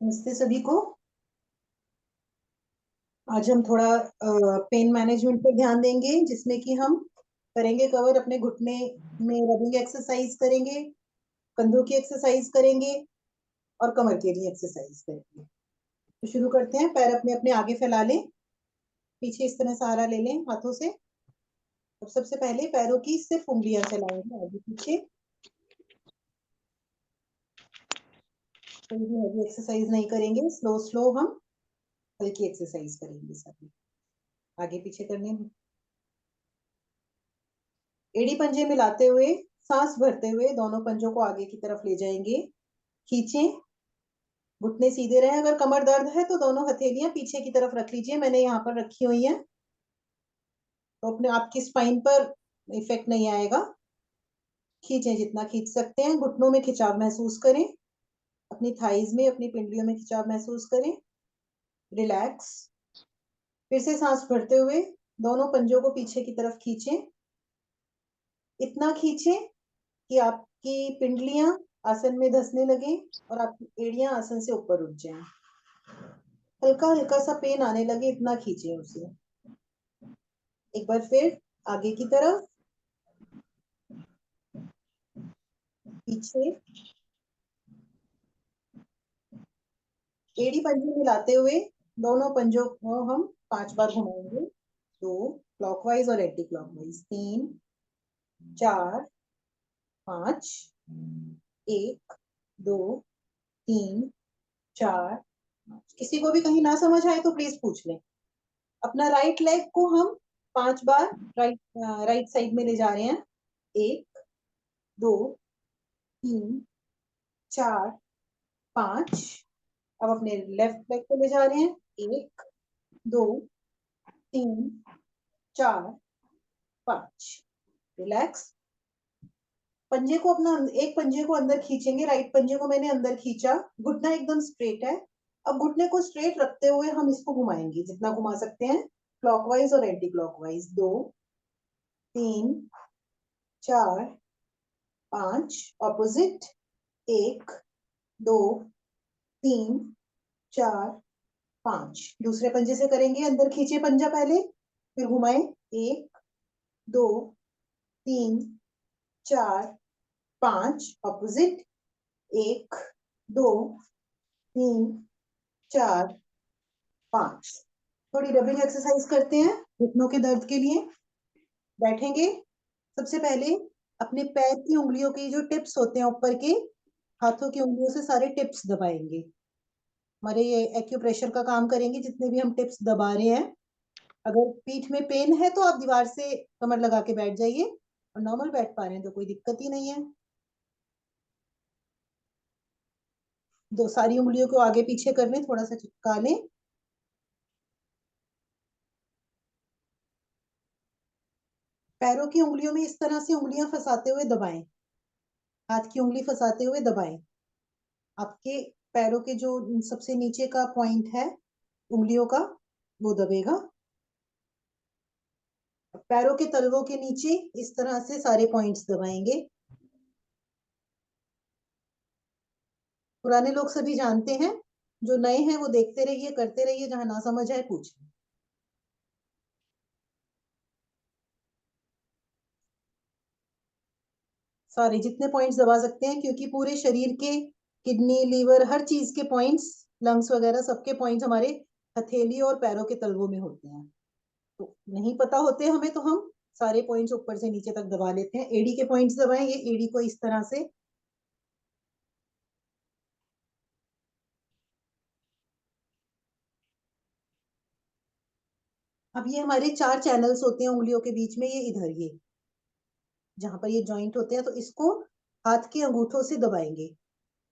नमस्ते सभी को। आज हम थोड़ा पेन मैनेजमेंट पर ध्यान देंगे, जिसमें कि हम करेंगे कवर अपने घुटने में रबिंग एक्सरसाइज करेंगे, कंधों की एक्सरसाइज करेंगे और कमर के लिए एक्सरसाइज करेंगे। तो शुरू करते हैं। पैर अपने अपने आगे फैला लें, पीछे इस तरह सहारा ले लें हाथों से। अब सबसे पहले पैरों की सिर्फ उंगलियां चलाएंगे आगे पीछे। कोई भी हैवी एक्सरसाइज नहीं करेंगे, स्लो स्लो हम हल्की एक्सरसाइज करेंगे सभी। आगे पीछे करने में एड़ी पंजे मिलाते हुए सांस भरते हुए दोनों पंजों को आगे की तरफ ले जाएंगे। खींचें, घुटने सीधे रहे। अगर कमर दर्द है तो दोनों हथेलियां पीछे की तरफ रख लीजिए, मैंने यहाँ पर रखी हुई हैं, तो अपने आपकी स्पाइन पर इफेक्ट नहीं आएगा। खींचें जितना खींच सकते हैं, घुटनों में खिंचाव महसूस करें, अपनी थाइज में, अपनी पिंडलियों में खिंचाव महसूस करें। रिलैक्स। फिर से सांस भरते हुए दोनों पंजों को पीछे की तरफ खींचें। इतना खींचें कि आपकी पिंडलियां आसन में धंसने लगे और आपकी एड़ियां आसन से ऊपर उठ जाएं। हल्का हल्का सा पेन आने लगे, इतना खींचे उसे। एक बार फिर आगे की तरफ, पीछे। एड़ी पंजे मिलाते हुए दोनों पंजों को हम 5 बार घुमाएंगे। 2 क्लॉकवाइज और एंटी क्लॉकवाइज, 3 4 5, 1 2 3 4 5। किसी को भी कहीं ना समझ आए तो प्लीज पूछ लें। अपना राइट लेग को हम 5 बार राइट साइड में ले जा रहे हैं। 1 2 3 4 5। अब अपने लेफ्ट लेग को ले जा रहे हैं। 1 2 3 4 5। रिलैक्स। पंजे को अपना एक पंजे को अंदर खींचेंगे, राइट पंजे को मैंने अंदर खींचा, घुटना एकदम स्ट्रेट है। अब घुटने को स्ट्रेट रखते हुए हम इसको घुमाएंगे जितना घुमा सकते हैं, क्लॉकवाइज और एंटी क्लॉकवाइज। 2 3 4 5 ऑपोजिट। 1 2 3 4 5। दूसरे पंजे से करेंगे, अंदर खींचे पंजा पहले, फिर घुमाए। 1 2 3 4 5 ऑपोजिट। 1 2 3 4 5। थोड़ी रबिंग एक्सरसाइज करते हैं घुटनों के दर्द के लिए। बैठेंगे। सबसे पहले अपने पैर की उंगलियों के जो टिप्स होते हैं ऊपर के, हाथों की उंगलियों से सारे टिप्स दबाएंगे। हमारे ये एक्यूप्रेशर का काम करेंगे जितने भी हम टिप्स दबा रहे हैं। अगर पीठ में पेन है तो आप दीवार से कमर लगा के बैठ जाइए, और नॉर्मल बैठ पा रहे हैं तो कोई दिक्कत ही नहीं है। दो सारी उंगलियों को आगे पीछे कर लें, थोड़ा सा चिपका लें। पैरों की उंगलियों में इस तरह से उंगलियां फंसाते हुए दबाएं, हाथ की उंगली फंसाते हुए दबाएं। आपके पैरों के जो सबसे नीचे का पॉइंट है उंगलियों का, वो दबेगा। पैरों के तलवों के नीचे इस तरह से सारे पॉइंट्स दबाएंगे। पुराने लोग सभी जानते हैं, जो नए हैं वो देखते रहिए, करते रहिए, जहां ना समझ आए पूछिए। सारे जितने पॉइंट्स दबा सकते हैं, क्योंकि पूरे शरीर के किडनी, लीवर, हर चीज के पॉइंट्स, लंग्स वगैरह सबके पॉइंट्स हमारे हथेली और पैरों के तलवों में होते हैं। तो नहीं पता होते हमें तो हम सारे पॉइंट्स ऊपर से नीचे तक दबा लेते हैं। एडी के पॉइंट्स दबाएं, ये एडी को इस तरह से। अब ये हमारे 4 चैनल्स होते हैं उंगलियों के बीच में, ये इधर, ये जहां पर ये जॉइंट होते हैं, तो इसको हाथ के अंगूठों से दबाएंगे,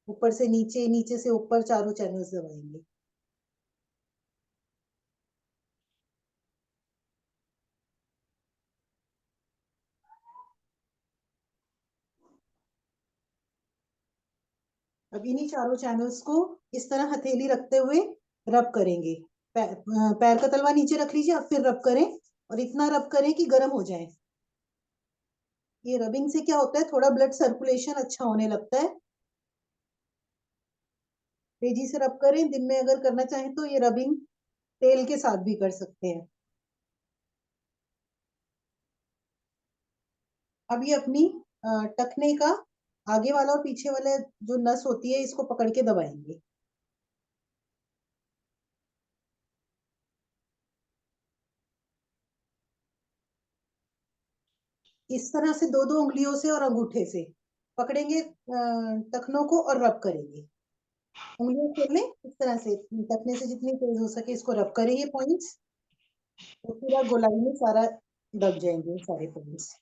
ऊपर से नीचे, नीचे से ऊपर, चारों चैनल्स दबाएंगे। अब इन्हीं चारों चैनल्स को इस तरह हथेली रखते हुए रब करेंगे। पैर का तलवा नीचे रख लीजिए, अब फिर रब करें, और इतना रब करें कि गर्म हो जाए। ये रबिंग से क्या होता है, थोड़ा ब्लड सर्कुलेशन अच्छा होने लगता है। तेजी से रब करें। दिन में अगर करना चाहें तो ये रबिंग तेल के साथ भी कर सकते हैं। अब ये अपनी टखने का आगे वाला और पीछे वाला जो नस होती है इसको पकड़ के दबाएंगे। इस तरह से दो दो उंगलियों से और अंगूठे से पकड़ेंगे टखनों को और रब करेंगे। उंगलियों खोल लें इस तरह से, टखने से जितनी तेज हो सके इसको रब करेंगे पॉइंट्स, तो पूरा गोलाई में सारा दब जाएंगे सारे पॉइंट्स।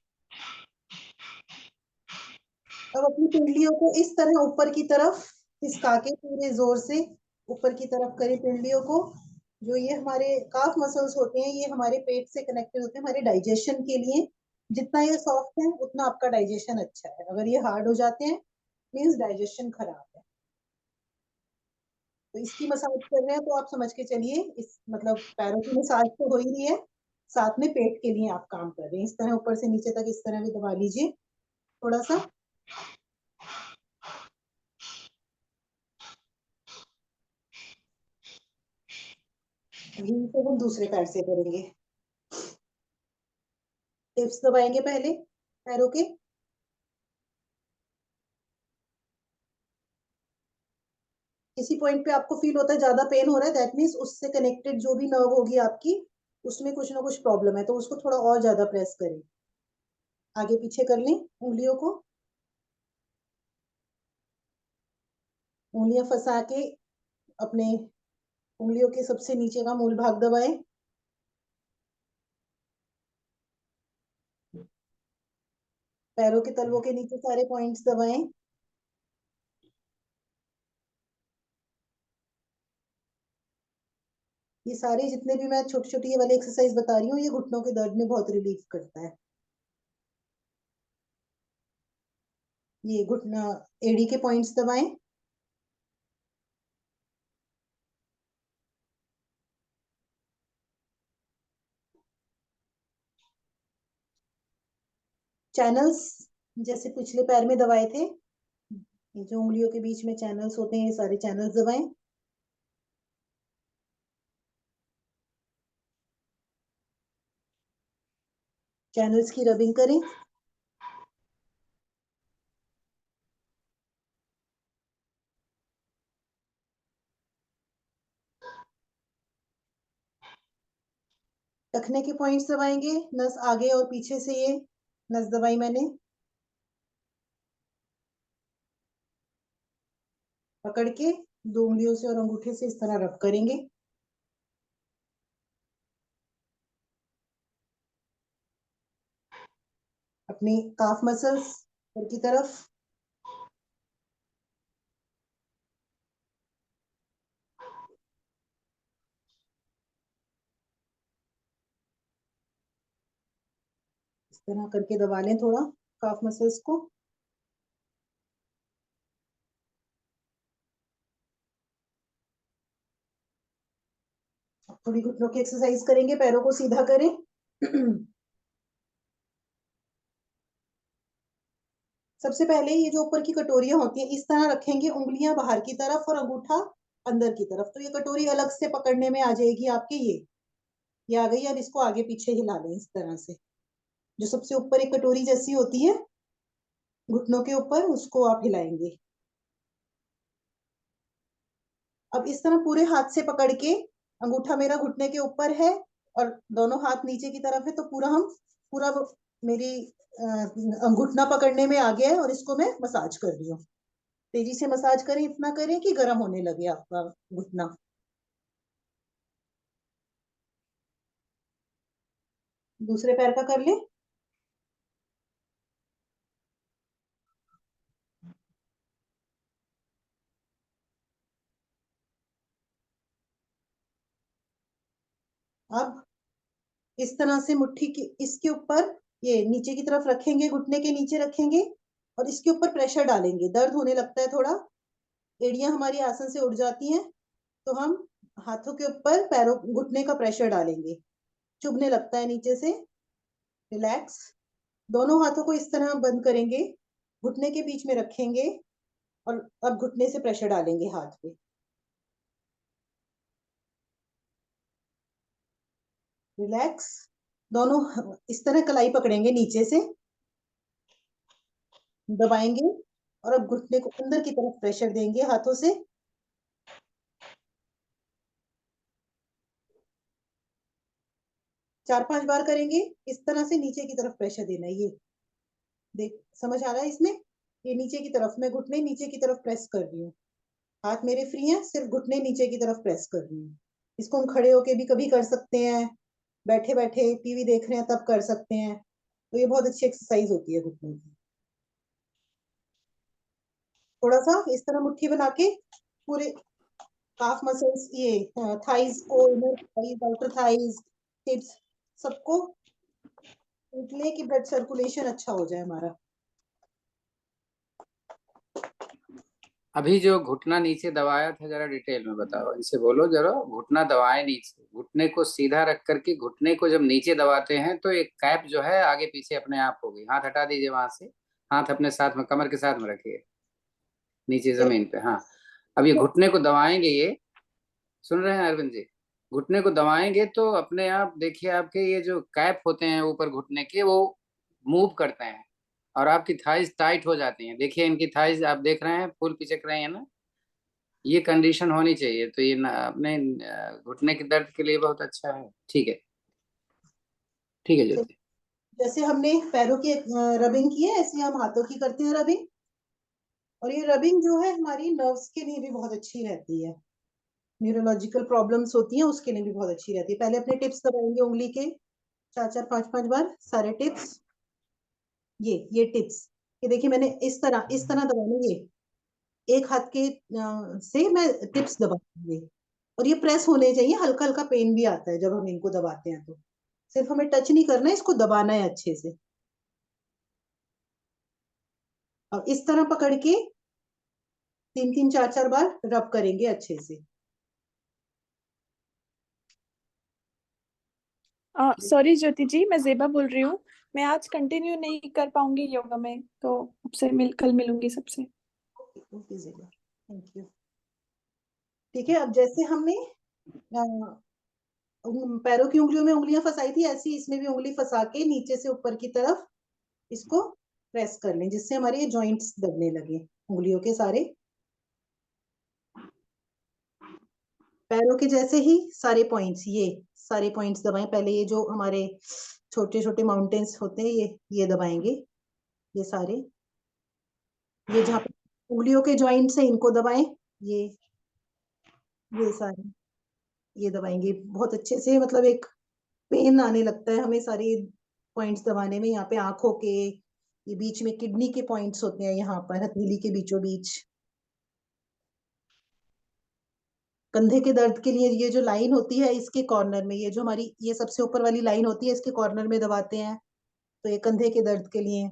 अब अपनी पिंडलियों को इस तरह ऊपर की तरफ खिसका के पूरे जोर से ऊपर की तरफ करें पिंडलियों को। जो ये हमारे काफ मसल्स होते हैं ये हमारे पेट से कनेक्टेड होते हैं हमारे डाइजेशन के लिए। जितना ये सॉफ्ट है उतना आपका डाइजेशन अच्छा है, अगर ये हार्ड हो जाते हैं मीन्स डाइजेशन खराब है। तो इसकी मसाज कर रहे हैं तो आप समझ के चलिए इस मतलब पैरों की मसाज तो हो ही रही है, साथ में पेट के लिए आप काम कर रहे हैं। इस तरह ऊपर से नीचे तक इस तरह भी दबा लीजिए थोड़ा सा। यही तो हम दूसरे पैर से करेंगे। टिप्स दबाएंगे पहले पैरों के। किसी पॉइंट पे आपको फील होता है ज्यादा पेन हो रहा है, दैट मीन्स उससे कनेक्टेड जो भी नर्व होगी आपकी उसमें कुछ ना कुछ प्रॉब्लम है, तो उसको थोड़ा और ज्यादा प्रेस करें। आगे पीछे कर लें उंगलियों को, उंगलियां फंसा के अपने उंगलियों के सबसे नीचे का मूल भाग दबाएं। पैरों के तलवों के नीचे सारे पॉइंट्स दबाएं। ये सारे जितने भी मैं छोटी छोटी ये वाली एक्सरसाइज बता रही हूँ ये घुटनों के दर्द में बहुत रिलीफ करता है। ये घुटना एड़ी के पॉइंट्स दबाएं। चैनल्स जैसे पिछले पैर में दबाए थे, ये जो उंगलियों के बीच में चैनल्स होते हैं ये सारे चैनल्स दबाएं। चैनल्स की रबिंग करें। टखने के पॉइंट्स दबाएंगे, नस आगे और पीछे से ये नस दबाई मैंने, पकड़ के दो उंगलियों से और अंगूठे से इस तरह रब करेंगे। अपनी काफ मसल्स ऊपर की तरफ। इस तरह करके दबा लें थोड़ा काफ मसल्स को। थोड़ी घुटनों की एक्सरसाइज करेंगे, पैरों को सीधा करें। सबसे पहले ये जो ऊपर की कटोरियां होती हैं इस तरह रखेंगे, उंगलियां बाहर की तरफ और अंगूठा अंदर की तरफ, तो ये कटोरी अलग से पकड़ने में आ जाएगी आपके। ये आ गई। अब इसको आगे पीछे हिला लें इस तरह से। जो सबसे ऊपर एक कटोरी जैसी होती है घुटनों के ऊपर उसको आप हिलाएंगे। अब इस तरह पूरे हाथ से पकड़ के, अंगूठा मेरा घुटने के ऊपर है और दोनों हाथ नीचे की तरफ है, तो पूरा मेरी घुटना पकड़ने में आ गया है और इसको मैं मसाज कर रही हूँ। तेजी से मसाज करें, इतना करें कि गर्म होने लगे आपका घुटना। दूसरे पैर का कर ले। अब इस तरह से मुट्ठी की इसके ऊपर ये नीचे की तरफ रखेंगे, घुटने के नीचे रखेंगे और इसके ऊपर प्रेशर डालेंगे। दर्द होने लगता है थोड़ा, एड़ियां हमारी आसन से उठ जाती हैं, तो हम हाथों के ऊपर पैरों घुटने का प्रेशर डालेंगे। चुभने लगता है नीचे से, रिलैक्स। दोनों हाथों को इस तरह बंद करेंगे, घुटने के बीच में रखेंगे और अब घुटने से प्रेशर डालेंगे हाथ पे। रिलैक्स। दोनों इस तरह कलाई पकड़ेंगे, नीचे से दबाएंगे और अब घुटने को अंदर की तरफ प्रेशर देंगे हाथों से। 4-5 बार करेंगे। इस तरह से नीचे की तरफ प्रेशर देना है। ये देख, समझ आ रहा है इसमें? ये नीचे की तरफ, मैं घुटने नीचे की तरफ प्रेस कर रही हूँ। हाथ मेरे फ्री हैं, सिर्फ घुटने नीचे की तरफ प्रेस कर रही हूँ। इसको हम खड़े होके भी कभी कर सकते हैं, बैठे बैठे टीवी देख रहे हैं तब कर सकते हैं। तो ये बहुत अच्छी एक्सरसाइज होती है घुटनों की। थोड़ा सा इस तरह मुट्ठी बना के पूरे काफ मसल्स, ये थाइज को, इनर थाइज, आउटर थाइज, हिप्स, सबको निकले कि ब्लड सर्कुलेशन अच्छा हो जाए हमारा। अभी जो घुटना नीचे दबाया था जरा डिटेल में बताओ, इनसे बोलो जरा। घुटना दबाए नीचे, घुटने को सीधा रख करके घुटने को जब नीचे दबाते हैं तो एक कैप जो है आगे पीछे अपने आप होगी। हाथ हटा दीजिए वहां से, हाथ अपने साथ में कमर के साथ में रखिए, नीचे जमीन पे। हाँ, अब ये घुटने को दबाएंगे, ये सुन रहे हैं अरविंद जी? घुटने को दबाएंगे तो अपने आप देखिए आपके ये जो कैप होते हैं ऊपर घुटने के, वो मूव करते हैं और आपकी थाइज टाइट हो जाती हैं। देखिए इनकी थाइज आप देख रहे हैं फूल पिचक रही है ना, ये कंडीशन होनी चाहिए। तो ये अपने घुटने के दर्द के लिए बहुत अच्छा है। ठीक है, ठीक है ज्योति। जैसे हमने पैरों की रबिंग की है, ऐसे हम हाथों की करते हैं रबिंग। और ये रबिंग जो है हमारी नर्व्स के लिए भी बहुत अच्छी रहती है। न्यूरोलॉजिकल प्रॉब्लम्स होती हैं उसके लिए भी बहुत अच्छी रहती है। पहले अपने टिप्स दबाएंगे उंगली के, 4-4 5-5 बार सारे टिप्स। ये टिप्स, ये देखिए मैंने इस तरह दबाने, ये एक हाथ के से मैं टिप्स दबाऊंगी। और ये प्रेस होने चाहिए, हल्का हल्का पेन भी आता है जब हम इनको दबाते हैं। तो सिर्फ हमें टच नहीं करना है, इसको दबाना है अच्छे से। और इस तरह पकड़ के 3-3 4-4 बार रब करेंगे अच्छे से। सॉरी ज्योति जी, मैं जेबा बोल रही हूँ। मैं आज कंटिन्यू नहीं कर पाऊंगी योगा में, तो आपसे कल मिलूंगी सबसे। Okay Zeba, thank you. ठीक है, अब जैसे हमने पैरों की उंगलियों में उंगलियां फंसाई थी, ऐसी इसमें भी उंगली फंसा के नीचे से ऊपर की तरफ इसको प्रेस कर लें, जिससे हमारे ये जॉइंट्स दबने लगे उंगलियों के सारे। पैरों के जैसे ही सारे पॉइंट्स, ये सारे पॉइंट्स दबाएं। पहले ये जो हमारे छोटे छोटे माउंटेन्स होते हैं, ये दबाएंगे, ये सारे। ये जहाँ पे उंगलियों के जॉइंट्स हैं इनको दबाएं, ये ये सारे ये दबाएंगे बहुत अच्छे से। मतलब एक पेन आने लगता है हमें सारे पॉइंट्स दबाने में। यहाँ पे आंखों के, ये बीच में किडनी के पॉइंट्स होते हैं, यहाँ पर हथेली के बीचों बीच। कंधे के दर्द के लिए ये जो लाइन होती है इसके कॉर्नर में, ये जो हमारी ये सबसे ऊपर वाली लाइन होती है, इसके कॉर्नर में दबाते हैं, तो ये कंधे के दर्द के लिए।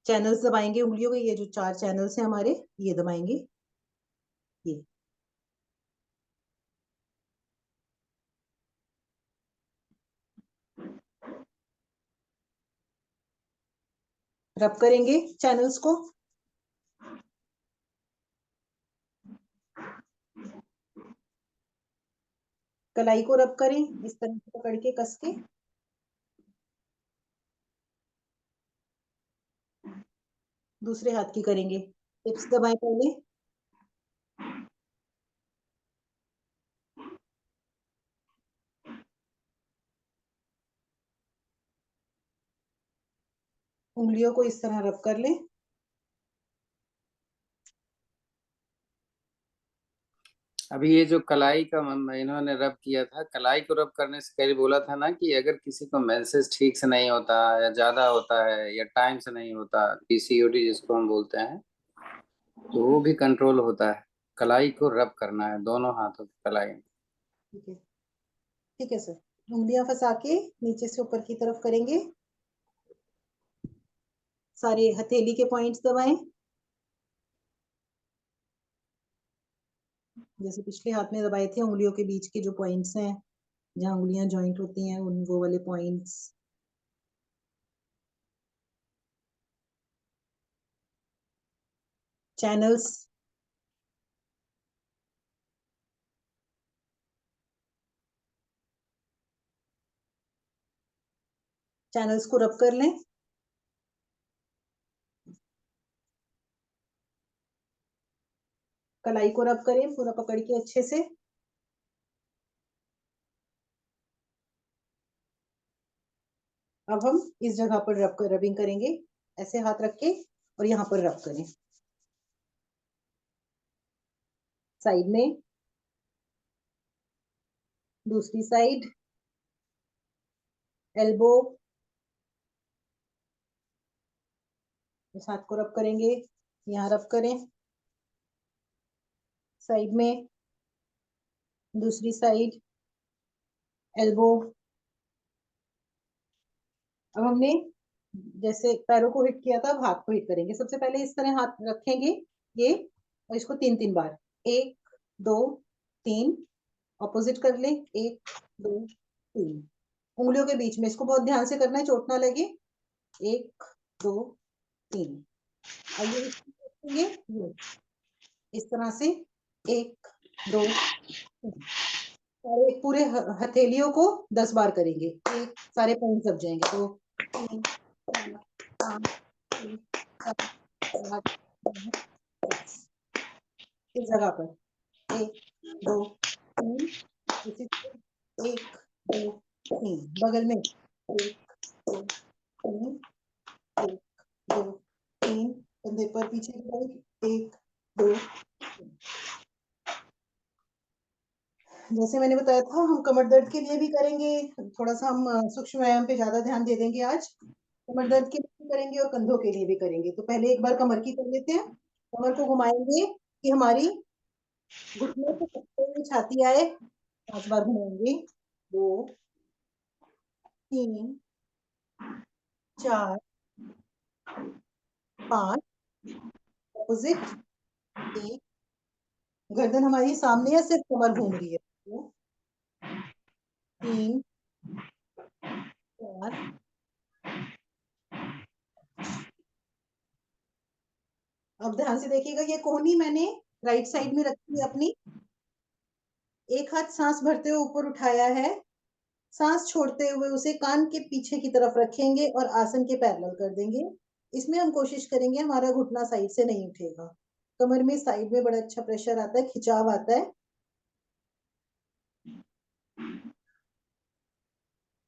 चैनल्स दबाएंगे उंगलियों के, ये जो 4 चैनल्स हैं हमारे, ये दबाएंगे। ये रब करेंगे चैनल्स को। कलाई को रब करें इस तरह से पकड़ के, कस के। दूसरे हाथ की करेंगे, टिप्स दबाएं पहले। उंगलियों को इस तरह रब कर लें। अभी ये जो कलाई का इन्होंने रब किया था, कलाई को रब करने से पहले बोला था ना कि अगर किसी को मेंसेस ठीक से नहीं होता, या ज्यादा होता है, या टाइम से नहीं होता, पीसीओडी जिसको हम बोलते हैं, तो वो भी कंट्रोल होता है। कलाई को रब करना है, दोनों हाथों की कलाई। ठीक है, ठीक है सर। उंगलियां फंसा के नीचे से ऊपर की तरफ करेंगे, सारे हथेली के पॉइंट्स दबाएं। जैसे पिछले हाथ में दबाए थे, उंगलियों के बीच के जो पॉइंट्स हैं, जहाँ उंगलियां जॉइंट होती हैं, उन वो वाले पॉइंट्स। चैनल्स चैनल्स को रब कर लें। कलाई को रब करें पूरा पकड़ के अच्छे से। अब हम इस जगह पर रबिंग करेंगे, ऐसे हाथ रख के और यहाँ पर रब करें। साइड में, दूसरी साइड, एल्बो, इस हाथ को रब करेंगे, यहाँ रब करें। साइड में, दूसरी साइड, एल्बो। अब हमने जैसे पैरों को हिट किया था, अब हाथ को हिट करेंगे। सबसे पहले इस तरह हाथ रखेंगे ये, और इसको 3-3 बार, 1 2 3, ऑपोजिट कर ले, 1 2 3, उंगलियों के बीच में। इसको बहुत ध्यान से करना है, चोट ना लगे। 1 2 3, ये इस तरह से 1 2 3, सारे पूरे हथेलियों को 10 बार करेंगे। एक सारे पॉइंट दब जाएंगे। तो 3 4 5 6 7 8 9 10 इस जगह पर 1 2 3, 1 2 3, बगल में 1 2 3, 1 2 3, कंधे पर पीछे की तरफ 1 2 3। जैसे मैंने बताया था, हम कमर दर्द के लिए भी करेंगे। थोड़ा सा हम सूक्ष्म व्यायाम पे ज्यादा ध्यान दे देंगे आज। कमर दर्द के लिए भी करेंगे और कंधों के लिए भी करेंगे। तो पहले एक बार कमर की कर लेते हैं। कमर को घुमाएंगे कि हमारी घुटने से सबसे हुई छाती आए। 5 बार घुमाएंगे, 2 3 4 5, अपोजिट, 1, गर्दन हमारी सामने है, सिर्फ कमर घूम रही है। 2 3 4। अब ध्यान से देखिएगा, ये कोहनी मैंने राइट साइड में रखी है अपनी। एक हाथ सांस भरते हुए ऊपर उठाया है, सांस छोड़ते हुए उसे कान के पीछे की तरफ रखेंगे और आसन के पैरेलल कर देंगे। इसमें हम कोशिश करेंगे हमारा घुटना साइड से नहीं उठेगा। कमर में साइड में बड़ा अच्छा प्रेशर आता है, खिंचाव आता है।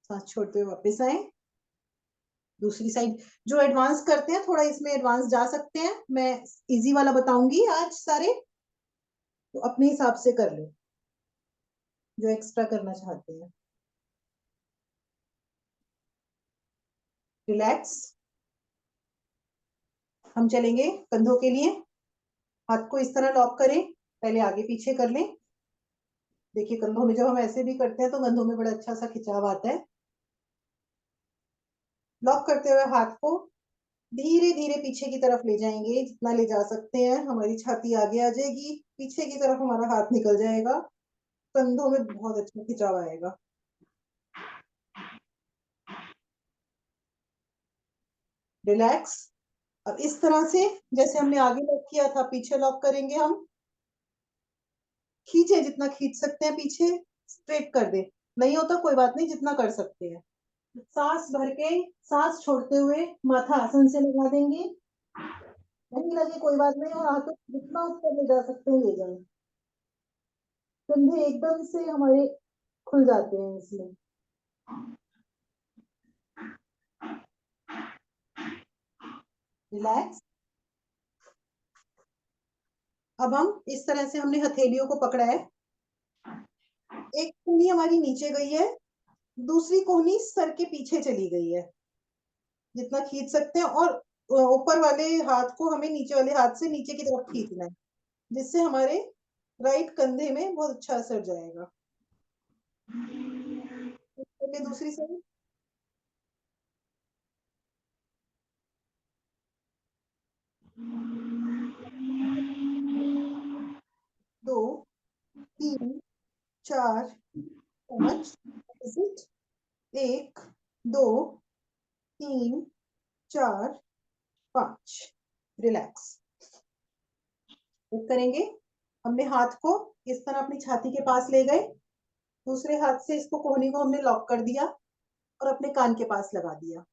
सांस छोड़ते हुए वापस आए। दूसरी साइड जो एडवांस करते हैं, थोड़ा इसमें एडवांस जा सकते हैं। मैं इजी वाला बताऊंगी आज सारे, तो अपने हिसाब से कर लो जो एक्स्ट्रा करना चाहते हैं। रिलैक्स। हम चलेंगे कंधों के लिए। हाथ को इस तरह लॉक करें, पहले आगे पीछे कर लें। देखिए कंधों में जब हम ऐसे भी करते हैं तो कंधों में बड़ा अच्छा सा खिंचाव आता है। लॉक करते हुए हाथ को धीरे धीरे पीछे की तरफ ले जाएंगे, जितना ले जा सकते हैं। हमारी छाती आगे आ जाएगी, पीछे की तरफ हमारा हाथ निकल जाएगा, कंधों में बहुत अच्छा खिंचाव आएगा। रिलैक्स। अब इस तरह से जैसे हमने आगे लॉक किया था, पीछे लॉक करेंगे हम। खींचे जितना खींच सकते हैं, पीछे स्ट्रेट कर दे। नहीं होता कोई बात नहीं, जितना कर सकते हैं। सांस भर के, सांस छोड़ते हुए माथा आसन से लगा देंगे। नहीं लगे कोई बात नहीं, और हाथों जितना ऊपर ले जा सकते हैं ले जाएं। कंधे एकदम से हमारे खुल जाते हैं इसमें। रिलैक्स। अब हम इस तरह से, हमने हथेलियों को पकड़ा है। एक कोहनी हमारी नीचे गई है, दूसरी कोहनी सर के पीछे चली गई है। जितना खींच सकते हैं, और ऊपर वाले हाथ को हमें नीचे वाले हाथ से नीचे की तरफ खींचना है, जिससे हमारे राइट कंधे में बहुत अच्छा असर जाएगा। दूसरी साइड। 2 3 4 5, 1 2 3 4 5। रिलैक्स करेंगे। हमने हाथ को इस तरह अपनी छाती के पास ले गए, दूसरे हाथ से इसको कोहनी को हमने लॉक कर दिया। और अपने कान के पास लगा दिया,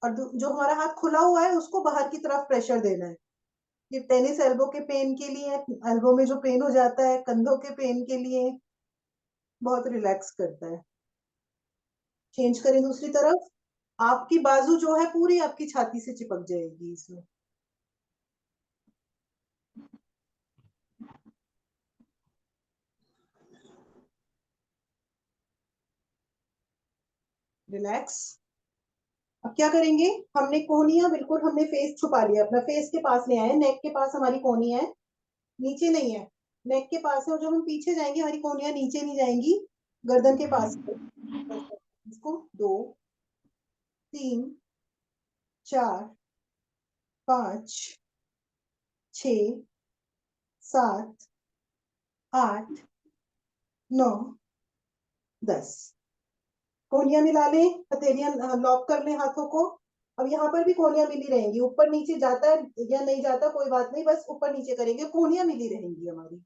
और जो हमारा हाथ खुला हुआ है उसको बाहर की तरफ प्रेशर देना है। ये टेनिस एल्बो के पेन के लिए, एल्बो में जो पेन हो जाता है, कंधों के पेन के लिए बहुत रिलैक्स करता है। चेंज करें दूसरी तरफ। आपकी बाजू जो है पूरी आपकी छाती से चिपक जाएगी इसमें। रिलैक्स। अब क्या करेंगे, हमने कोहनियां बिल्कुल, हमने फेस छुपा लिया, अपना फेस के पास ले आए, नेक के पास हमारी कोहनियां है, नीचे नहीं है, नेक के पास है, और जब हम पीछे जाएंगे हमारी कोहनियां नीचे नहीं जाएंगी, गर्दन के पास। इसको 2, 3, 4, 5, 6, 7, 8, 9, 10 कोहनियां मिला लें, हथेलियां लॉक कर लें हाथों को। अब यहाँ पर भी कोहनियां मिली रहेंगी, ऊपर नीचे जाता है या नहीं जाता कोई बात नहीं, बस ऊपर नीचे करेंगे, कोहनियां मिली रहेंगी हमारी,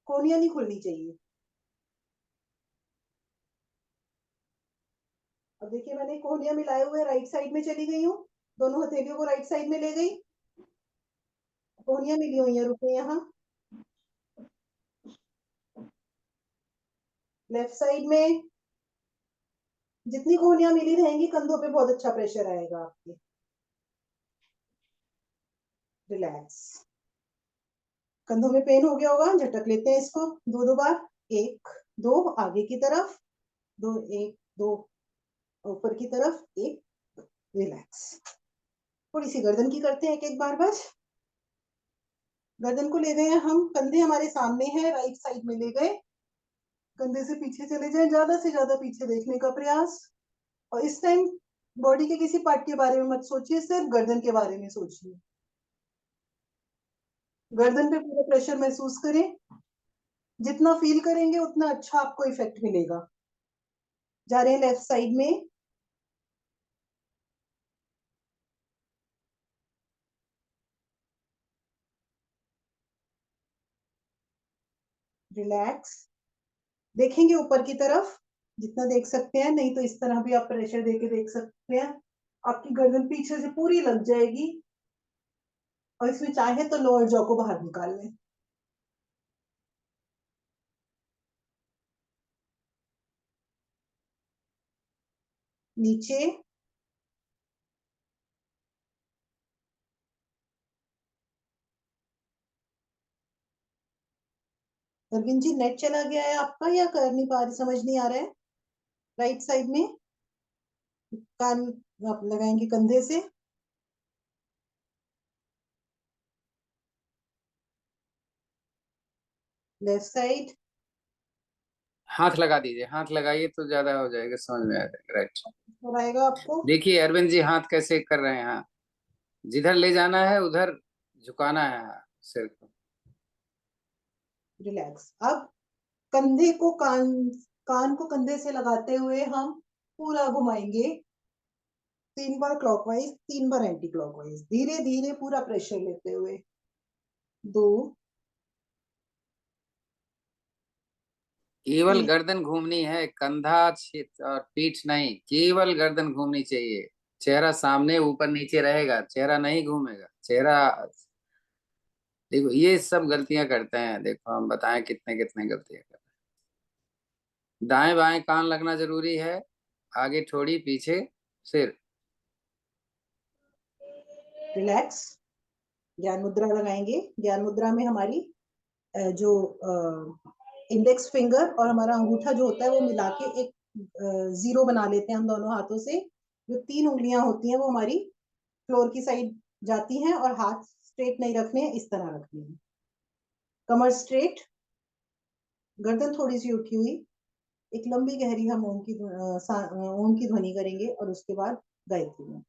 कोहनियां नहीं खुलनी चाहिए। अब देखिए मैंने कोहनियां मिलाए हुए राइट साइड में चली गई हूँ, दोनों हथेलियों को राइट साइड में ले गई, कोहनियां मिली हुई है, रुके यहाँ। लेफ्ट साइड में जितनी कोहनियां मिली रहेंगी कंधों पे बहुत अच्छा प्रेशर आएगा आपके। रिलैक्स। कंधों में पेन हो गया होगा, झटक लेते हैं इसको 2-2 बार, 1 2, आगे की तरफ 2, 1 2, ऊपर की तरफ 1। रिलैक्स। थोड़ी सी गर्दन की करते हैं एक एक बार बस। गर्दन को ले गए हैं हम, कंधे हमारे सामने हैं, राइट साइड में ले गए, कंधे से पीछे चले जाए, ज्यादा से ज्यादा पीछे देखने का प्रयास। और इस टाइम बॉडी के किसी पार्ट के बारे में मत सोचिए, सिर्फ गर्दन के बारे में सोचिए। गर्दन पे पूरा प्रेशर महसूस करें, जितना फील करेंगे उतना अच्छा आपको इफेक्ट मिलेगा। जा रहे हैं लेफ्ट साइड में। रिलैक्स। देखेंगे ऊपर की तरफ जितना देख सकते हैं, नहीं तो इस तरह भी आप प्रेशर देके देख सकते हैं, आपकी गर्दन पीछे से पूरी लग जाएगी। और इसमें चाहे तो लोअर जॉ को बाहर निकाल लें। नीचे। अरविंद जी नेट चला गया है आपका या कर नहीं पा रही, समझ नहीं आ रहा है। राइट साइड में कान आप लगाएंगे कंधे से। Left side. हाथ लगा दीजिए, हाथ लगाइए तो ज्यादा हो जाएगा, समझ में आ जाएगा। राइट। और आएगा आपको। देखिए अरविंद जी हाथ कैसे कर रहे हैं, हाँ जिधर ले जाना है उधर झुकाना है सिर को। रिलैक्स। अब कंधे को कान को कंधे से लगाते हुए हम पूरा घुमाएंगे, 3 बार क्लॉकवाइज, 3 बार एंटी क्लॉकवाइज, धीरे धीरे पूरा प्रेशर लेते हुए। 2, केवल 3। गर्दन घूमनी है, कंधा और पीठ नहीं, केवल गर्दन घूमनी चाहिए। चेहरा सामने ऊपर नीचे रहेगा, चेहरा नहीं घूमेगा चेहरा। देखो ये सब गलतियां करते हैं, देखो हम बताएं कितने कितने गलतियां करते हैं। दाएं बाएं कान लगना जरूरी है, आगे थोड़ी पीछे सिर। रिलैक्स। ज्ञान मुद्रा लगाएंगे। ज्ञान मुद्रा में हमारी जो इंडेक्स फिंगर और हमारा अंगूठा जो होता है वो मिला के एक जीरो बना लेते हैं हम दोनों हाथों से। जो 3 उंगलियां होती हैं वो हमारी फ्लोर की साइड जाती हैं, और हाथ स्ट्रेट नहीं रखने हैं, इस तरह रखने हैं। कमर स्ट्रेट, गर्दन थोड़ी सी उठी हुई। एक लंबी गहरी हम ओम की ध्वनि करेंगे, और उसके बाद गायत्री में।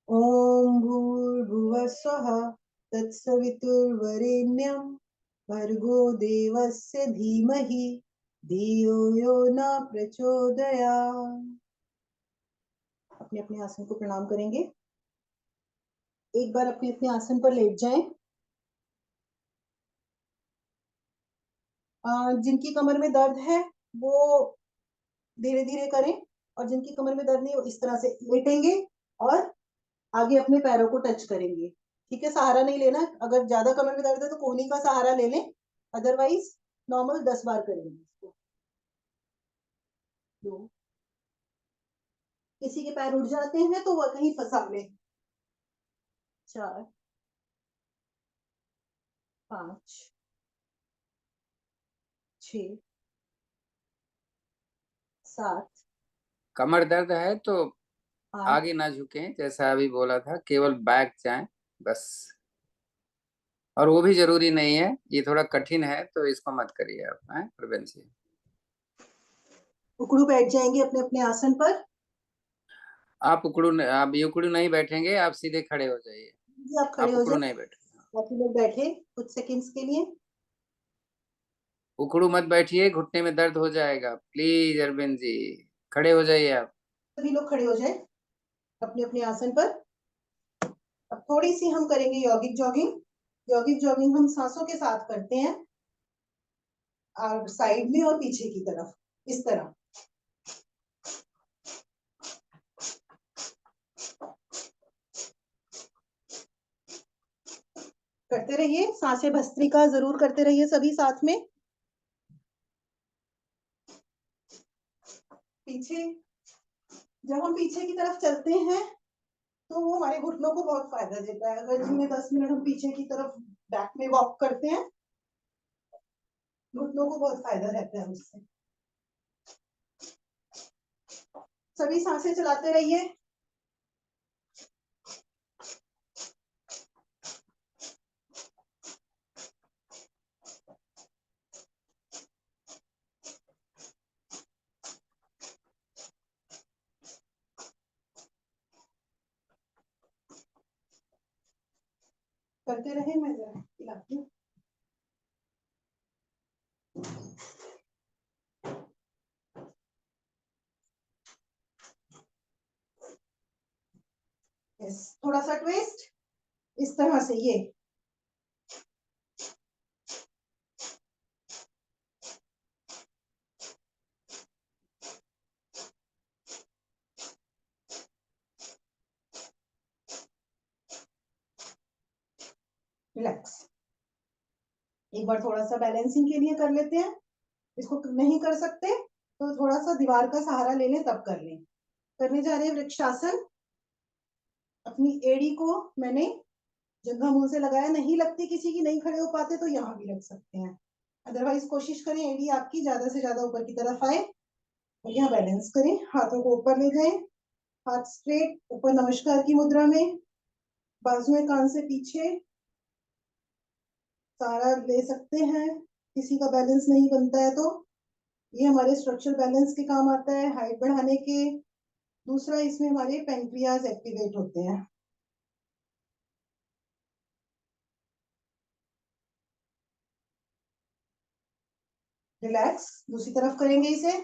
ओम भूर्भुवः स्वः तत्सवितुर्वरेण्यं भर्गो देवस्य धीमहि धियो यो न प्रचोदयात्। अपने अपने आसन को प्रणाम करेंगे। एक बार अपने अपने आसन पर लेट जाएं। जिनकी कमर में दर्द है वो धीरे धीरे करें, और जिनकी कमर में दर्द नहीं वो इस तरह से लेटेंगे और आगे अपने पैरों को टच करेंगे। ठीक है, सहारा नहीं लेना। अगर ज्यादा कमर में दर्द है तो कोहनी का सहारा ले लें, अदरवाइज नॉर्मल 10 बार करेंगे इसको। दो, किसी के पैर उठ जाते हैं तो वह कहीं फंसा लें। 4, 5, 6, 7, कमर दर्द है तो 8, आगे ना झुकें, जैसा अभी बोला था, केवल बैक जाएं बस। और वो भी जरूरी नहीं है, ये थोड़ा कठिन है तो इसको मत करिए आप, हैं प्रवीण जी। उकड़ू बैठ जाएंगे अपने अपने आसन पर। आप उकड़ू नहीं बैठेंगे, आप सीधे खड़े हो जाइए। जी, आप खड़े आप हो उकड़ू जाए। नहीं बैठेंगे, बाकी लोग बैठे कुछ सेकंड्स के लिए। उकड़ू मत बैठिए, घुटने में दर्द हो जाएगा। प्लीज अरविंद जी, खड़े हो जाइए आप। सभी लोग खड़े हो जाए अपने अपने आसन पर। अब थोड़ी सी हम करेंगे यौगिक जॉगिंग। यौगिक जॉगिंग हम सांसों के साथ करते हैं, और साइड में और पीछे की तरफ इस तरह। करते रहिए, सांसें भस्त्रिका जरूर करते रहिए सभी साथ में। पीछे, जब हम पीछे की तरफ चलते हैं तो वो हमारे घुटनों को बहुत फायदा देता है। अगर दिन में 10 मिनट हम पीछे की तरफ बैक में वॉक करते हैं, घुटनों को बहुत फायदा रहता है उससे। सभी सांसें चलाते रहिए। करते रहे, मैं जरा खिलाती हूँ। यस, थोड़ा सा ट्विस्ट इस तरह से, ये रिलैक्स। एक बार थोड़ा सा बैलेंसिंग के लिए कर लेते हैं। इसको नहीं कर सकते तो थोड़ा सा दीवार का सहारा ले लें, तब कर लें। करने जा रहे हैं वृक्षासन। अपनी एड़ी को मैंने जगह मुंह से लगाया, नहीं लगती किसी की, नहीं खड़े हो पाते तो यहाँ भी रख सकते हैं। अदरवाइज कोशिश करें एड़ी आपकी ज्यादा से ज्यादा ऊपर की तरफ आए, और यहाँ बैलेंस करें। हाथों को ऊपर ले जाएं, हाथ स्ट्रेट ऊपर नमस्कार की मुद्रा में, बाजुएं कान से पीछे। सहारा ले सकते हैं, किसी का बैलेंस नहीं बनता है तो ये हमारे स्ट्रक्चरल बैलेंस के काम आता है, हाइट बढ़ाने के। दूसरा, इसमें हमारे पेनक्रियाज एक्टिवेट होते हैं। रिलैक्स, दूसरी तरफ करेंगे इसे।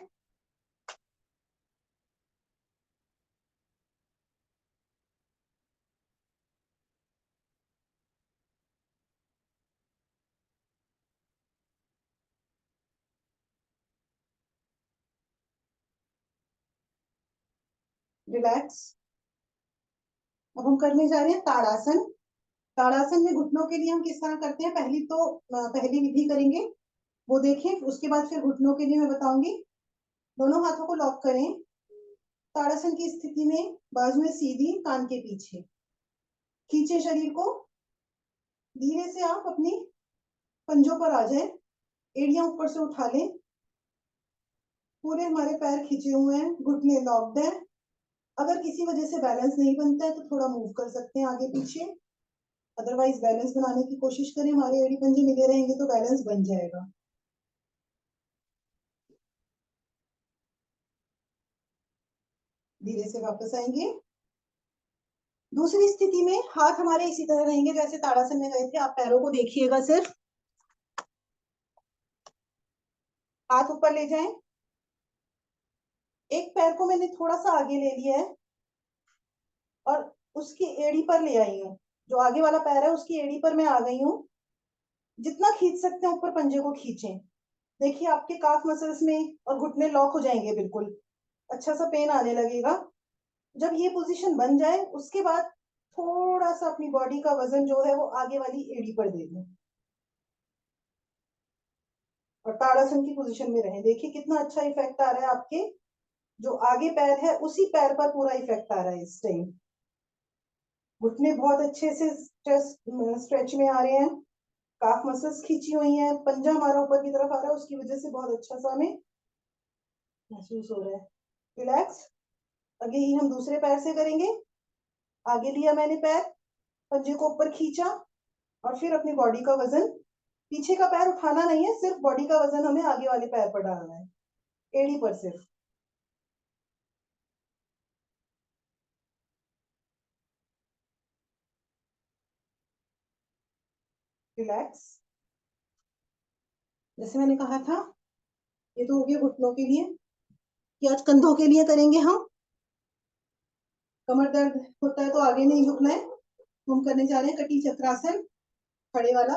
रिलैक्स। अब हम करने जा रहे हैं ताड़ासन। ताड़ासन में घुटनों के लिए हम किस तरह करते हैं, पहली विधि करेंगे वो देखें, उसके बाद फिर घुटनों के लिए मैं बताऊंगी। दोनों हाथों को लॉक करें। ताड़ासन की स्थिति में बाजुएं सीधी, कान के पीछे खींचे शरीर को। धीरे से आप अपनी पंजों पर आ जाए, एड़ियां ऊपर से उठा लें। पूरे हमारे पैर खींचे हुए हैं, घुटने लॉक्ड है। अगर किसी वजह से बैलेंस नहीं बनता है तो थोड़ा मूव कर सकते हैं आगे पीछे, अदरवाइज बैलेंस बनाने की कोशिश करें। हमारे एड़ी पंजे मिले रहेंगे तो बैलेंस बन जाएगा। धीरे से वापस आएंगे। दूसरी स्थिति में हाथ हमारे इसी तरह रहेंगे जैसे ताड़ासन में गए थे। आप पैरों को देखिएगा, सिर्फ हाथ ऊपर ले जाएं। एक पैर को मैंने थोड़ा सा आगे ले लिया है और उसकी एड़ी पर ले आई हूँ। जो आगे वाला पैर है उसकी एड़ी पर मैं आ गई हूँ। जितना खींच सकते हैं ऊपर पंजे को खींचें। देखिए आपके काफ मसल्स में और घुटने लॉक हो जाएंगे, बिल्कुल अच्छा सा पेन आने लगेगा। जब ये पोजीशन बन जाए उसके बाद थोड़ा सा अपनी बॉडी का वजन जो है वो आगे वाली एड़ी पर दे दें और ताड़ासन की पोजीशन में रहें। देखिए कितना अच्छा इफेक्ट आ रहा है। आपके जो आगे पैर है उसी पैर पर पूरा इफेक्ट आ रहा है इस टाइम। घुटने बहुत अच्छे से स्ट्रेच में आ रहे हैं। काफ मसल्स खींची हुई हैं। पंजा हमारा ऊपर की तरफ आ रहा है, उसकी वजह से बहुत अच्छा सा हमें महसूस हो रहा है। रिलैक्स। आगे ही हम दूसरे पैर से करेंगे। आगे लिया मैंने पैर, पंजे को ऊपर खींचा और फिर अपनी बॉडी का वजन, पीछे का पैर उठाना नहीं है, सिर्फ बॉडी का वजन हमें आगे वाले पैर पर डालना है, एड़ी पर सिर्फ। रिलैक्स। जैसे मैंने कहा था, ये तो हो गया घुटनों के लिए। कि आज कंधों के लिए करेंगे हम। कमर दर्द होता है तो आगे नहीं झुकना है। हम करने जा रहे हैं कटी चक्रासन, खड़े वाला।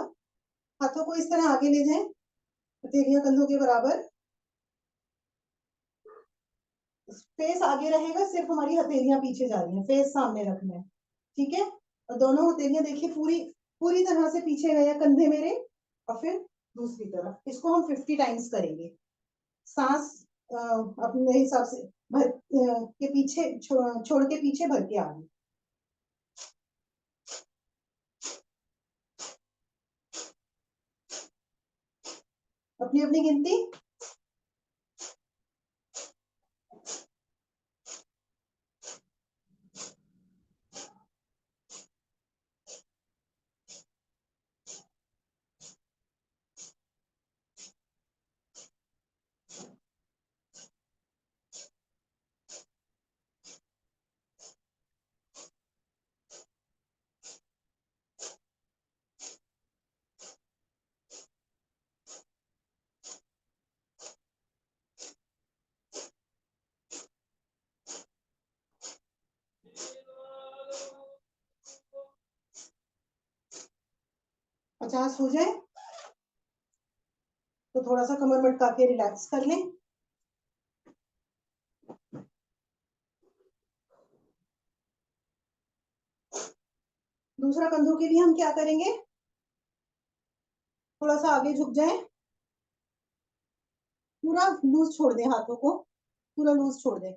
हाथों को इस तरह आगे ले जाएं, हथेलियां कंधों के बराबर। फेस आगे रहेगा, सिर्फ हमारी हथेलियां पीछे जा रही हैं। फेस सामने रखना है, ठीक है। और दोनों हथेलियां देखिए पूरी पूरी तरह से पीछे गए कंधे मेरे। और फिर दूसरी तरफ इसको हम 50 टाइम्स करेंगे। सांस अपने हिसाब से भर के पीछे छोड़ के पीछे भर के आगे। अपनी अपनी गिनती। पचास हो जाए तो थोड़ा सा कमर मटका के रिलैक्स कर लें। दूसरा कंधों के लिए हम क्या करेंगे, थोड़ा सा आगे झुक जाएं। पूरा लूज छोड़ दें हाथों को, पूरा लूज छोड़ दें।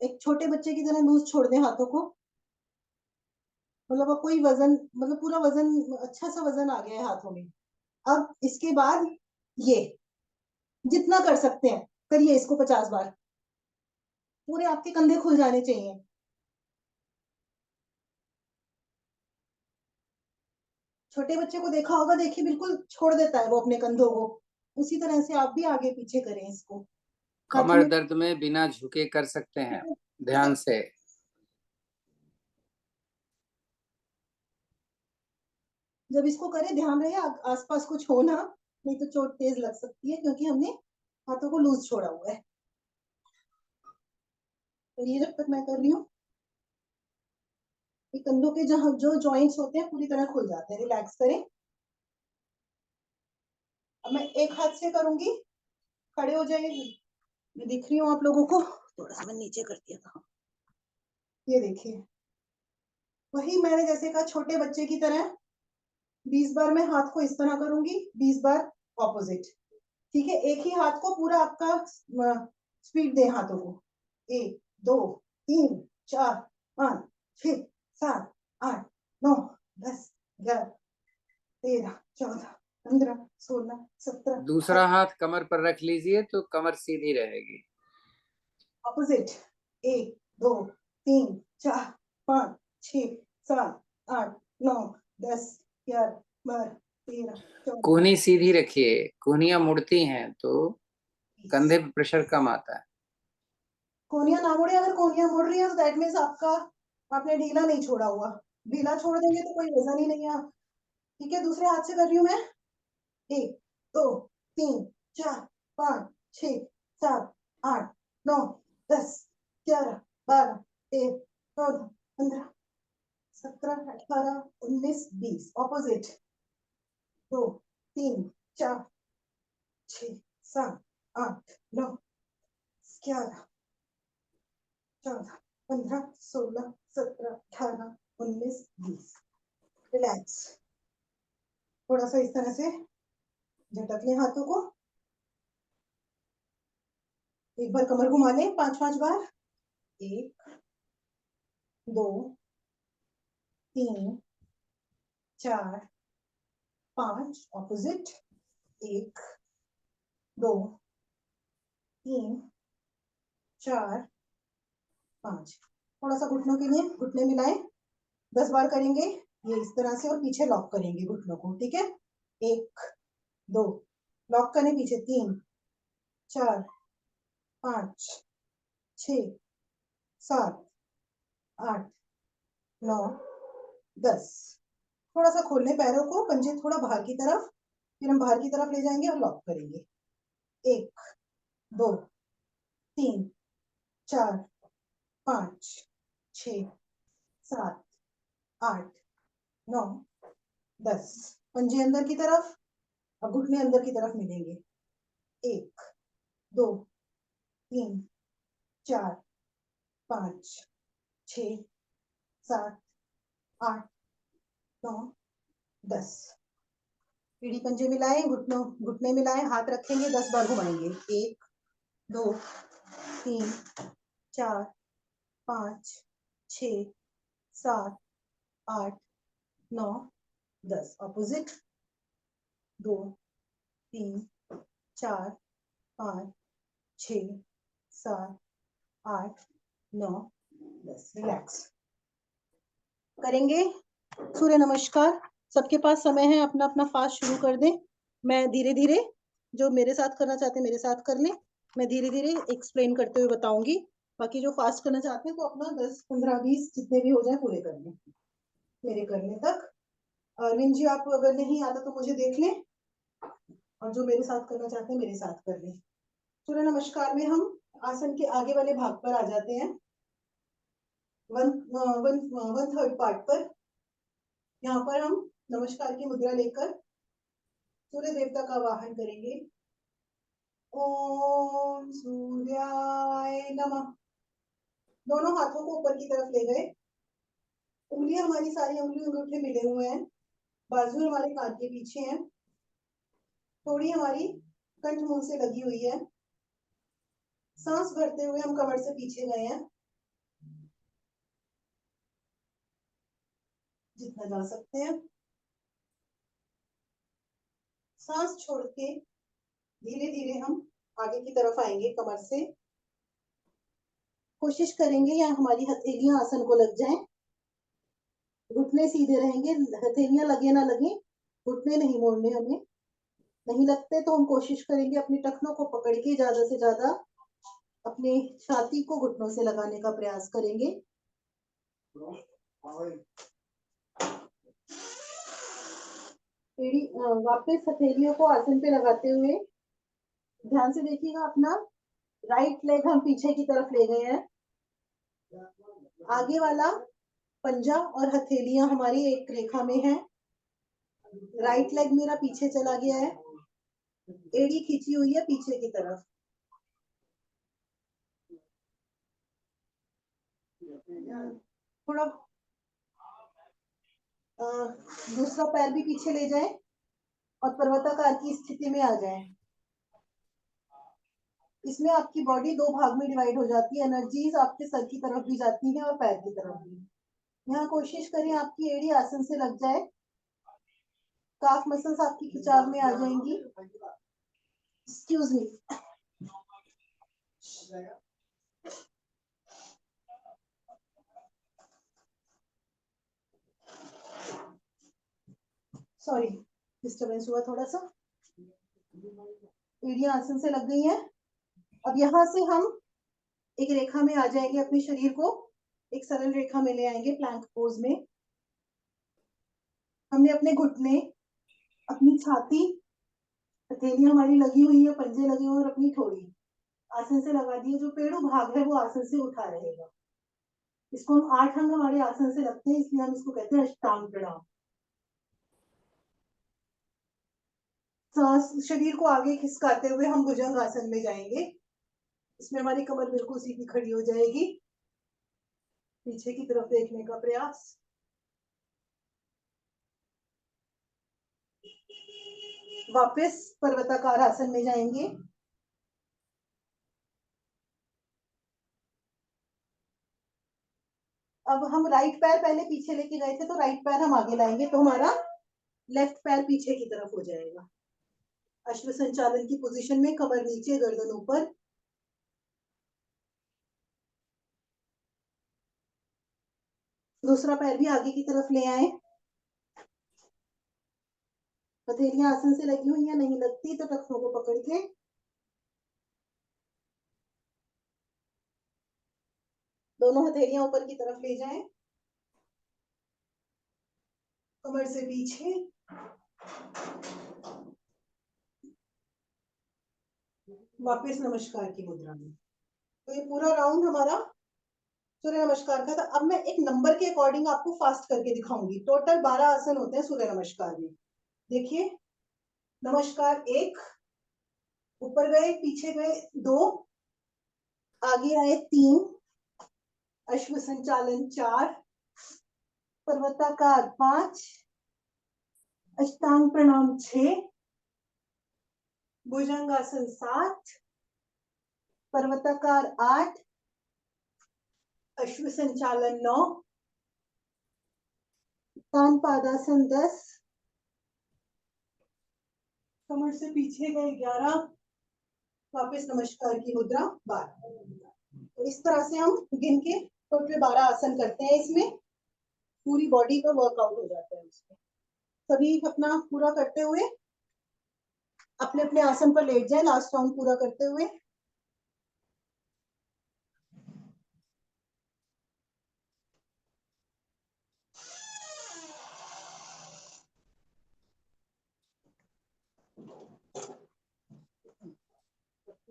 एक छोटे बच्चे की तरह लूज छोड़ दें हाथों को। मतलब अब कोई वजन, मतलब पूरा वजन, अच्छा सा वजन आ गया है हाथों में। अब इसके बाद ये जितना कर सकते हैं करिए इसको 50 बार। पूरे आपके कंधे खुल जाने चाहिए। छोटे बच्चे को देखा होगा, देखिए बिल्कुल छोड़ देता है वो अपने कंधों को। उसी तरह से आप भी आगे पीछे करें इसको। हाथों कमर में दर्द में बिना झुके कर सकते हैं, ध्यान से। जब इसको करें ध्यान रहे आसपास कुछ हो ना, नहीं तो चोट तेज लग सकती है, क्योंकि हमने हाथों को लूज छोड़ा हुआ है। तो ये जब तक मैं कर रही हूँ, ये कंधों के जहाँ जो जॉइंट्स होते हैं पूरी तरह खुल जाते हैं। रिलैक्स करें। अब मैं एक हाथ से करूंगी, खड़े हो जाइए। मैं दिख रही हूँ आप लोगों को, थोड़ा सा मैं नीचे कर दिया था। ये देखिए, वही मैंने जैसे कहा छोटे बच्चे की तरह 20 बार मैं हाथ को इस तरह करूंगी, 20 बार ऑपोजिट। ठीक है, एक ही हाथ को पूरा आपका स्पीड दें हाथों को। 1 2 3 4 5 6 7 8 9 10 11 13 14 15 16 17 दूसरा हाथ कमर पर रख लीजिए तो कमर सीधी रहेगी। ऑपोजिट। 1 2 3 4 5 6 7 8 9 10 11 12 13 14 कोहनी सीधी रखिए, कोहनियां मुड़ती हैं तो कंधे पे प्रेशर कम आता है। कोहनियां ना मुड़े। अगर कोहनियां मुड़ रही है तो दैट मीन्स आपका आपने ढीला नहीं छोड़ा हुआ, ढीला छोड़ देंगे तो कोई वजन ही नहीं है। ठीक है, दूसरे हाथ से कर रही हूँ मैं। 1 2 3 4 5 6 7 8 9 10 11 12 13 14 15 17 18 19 20 ऑपोजिट। 2 3 4 6 7 8 9 11 14 15 16 17 18 19 20। रिलैक्स, थोड़ा सा इस तरह से झटक लें हाथों को, एक बार कमर घुमा लें 5-5 बार। 1 2 3 4 5 ऑपोजिट। 1 2 3 4 5। थोड़ा सा घुटनों के लिए घुटने मिलाएं, 10 बार करेंगे ये इस तरह से और पीछे लॉक करेंगे घुटनों को। ठीक है, 1 2 लॉक करें पीछे, 3 4 5 6 7 8 9 10। थोड़ा सा खोल लें पैरों को, पंजे थोड़ा बाहर की तरफ, फिर हम बाहर की तरफ ले जाएंगे और लॉक करेंगे। 1 2 3 4 5 6 7 8 9 10। पंजे अंदर की तरफ, अब घुटने अंदर की तरफ मिलेंगे। 1 2 3 4 5 6 7 8 9 10। पीढ़ी पंजे मिलाएं, घुटने मिलाएं, हाथ रखेंगे, 10 बार घुमाएंगे। 1 2 3 4 5 6 7 8 9 10। ऑपोजिट। 2 3 4 5 6 7 8 9 10। रिलैक्स करेंगे। सूर्य नमस्कार, सबके पास समय है, अपना अपना फास्ट शुरू कर दें। मैं धीरे धीरे, जो मेरे साथ करना चाहते हैं मेरे साथ कर लें, मैं धीरे धीरे एक्सप्लेन करते हुए बताऊंगी। बाकी जो फास्ट करना चाहते हैं तो अपना 10 15 20 जितने भी हो जाए पूरे कर लें मेरे करने तक। अरविंद जी, आप अगर नहीं आता तो मुझे देख लें, और जो मेरे साथ करना चाहते हैं मेरे साथ कर लें। सूर्य नमस्कार में हम आसन के आगे वाले भाग पर आ जाते हैं, 1/3 पार्ट पर। यहाँ पर हम नमस्कार की मुद्रा लेकर सूर्य देवता का आवाहन करेंगे। ओम सूर्याय नमः। दोनों हाथों को ऊपर की तरफ ले गए, उंगलियां हमारी सारी उंगली अंगूठे मिले हुए हैं, बाजू हमारे कान के पीछे हैं, थोड़ी हमारी कंठ मुंह से लगी हुई है। सांस भरते हुए हम कमर से पीछे गए हैं, जितना जा सकते हैं। सांस छोड़ के धीरे धीरे हम आगे की तरफ आएंगे कमर से। कोशिश करेंगे या हमारी हथेलियां आसन को लग जाएं, घुटने सीधे रहेंगे, हथेलियां लगे ना लगे, घुटने नहीं मोड़ने हमें। नहीं लगते तो हम कोशिश करेंगे अपनी टखनों को पकड़ के ज्यादा से ज्यादा अपने छाती को घुटनों से लगाने का प्रयास करेंगे। वापस हथेलियों को आसन पे लगाते हुए ध्यान से देखिएगा, अपना राइट लेग हम पीछे की तरफ ले गए हैं, आगे वाला पंजा और हथेलियां हमारी एक रेखा में है। राइट लेग मेरा पीछे चला गया है, एड़ी खींची हुई है पीछे की तरफ। थोड़ा दूसरा पैर भी पीछे ले जाएं और पर्वताकार की स्थिति में आ जाएं। इसमें आपकी बॉडी 2 भाग में डिवाइड हो जाती है, एनर्जीज आपके सर की तरफ भी जाती है और पैर की तरफ भी। यहाँ कोशिश करें आपकी एड़ी आसन से लग जाए, काफ मसल्स आपकी खिंचाव में आ जाएंगी। Excuse me. सॉरी, डिस्टर्बेंस हुआ थोड़ा सा। एड़ियां आसन से लग गई हैं। अब यहाँ से हम एक रेखा में आ जाएंगे अपने शरीर को एक सरल रेखा में ले आएंगे प्लैंक पोज में। हमने अपने घुटने, अपनी छाती, हथेली हमारी लगी हुई है, पंजे लगे हुए और अपनी ठोड़ी आसन से लगा दिए। जो पेड़ू भाग है वो आसन से उठा रहेगा। इसको हम 8 अंग हमारे आसन से लगते हैं, इसलिए हम इसको कहते हैं अष्टांग प्रणाम। सांस, शरीर को आगे खिसकाते हुए हम भुजंग आसन में जाएंगे। इसमें हमारी कमर बिल्कुल सीधी खड़ी हो जाएगी। पीछे की तरफ देखने का प्रयास। वापस पर्वताकार आसन में जाएंगे। अब हम राइट पैर पहले पीछे लेके गए थे, तो राइट पैर हम आगे लाएंगे, तो हमारा लेफ्ट पैर पीछे की तरफ हो जाएगा। अश्व संचालन की पोजीशन में, कमर नीचे, गर्दन ऊपर। दूसरा पैर भी आगे की तरफ ले आए। हथेलियां आसन से लगी हुई या नहीं लगती तो टखनों को पकड़ के दोनों हथेलियां ऊपर की तरफ ले जाएं। कमर से पीछे। वापस नमस्कार की मुद्रा में। तो ये पूरा राउंड हमारा सूर्य नमस्कार का था। अब मैं एक नंबर के अकॉर्डिंग आपको फास्ट करके दिखाऊंगी। टोटल 12 आसन होते हैं सूर्य नमस्कार में। देखिए, नमस्कार 1, ऊपर गए, पीछे गए 2, आगे आए 3, अश्व संचालन 4, पर्वताकार 5, अष्टांग प्रणाम 6, भुजंगासन 7, पर्वताकार 8, अश्व संचालन 9, तान पादासन 10, कमर से पीछे गए 11, वापस नमस्कार की मुद्रा 12। तो इस तरह से हम गिन के टोटल 12 आसन करते हैं। इसमें पूरी बॉडी का वर्कआउट हो जाता है। उसमें सभी अपना पूरा करते हुए अपने अपने आसन पर लेट जाए, लास्ट राउंड पूरा करते हुए।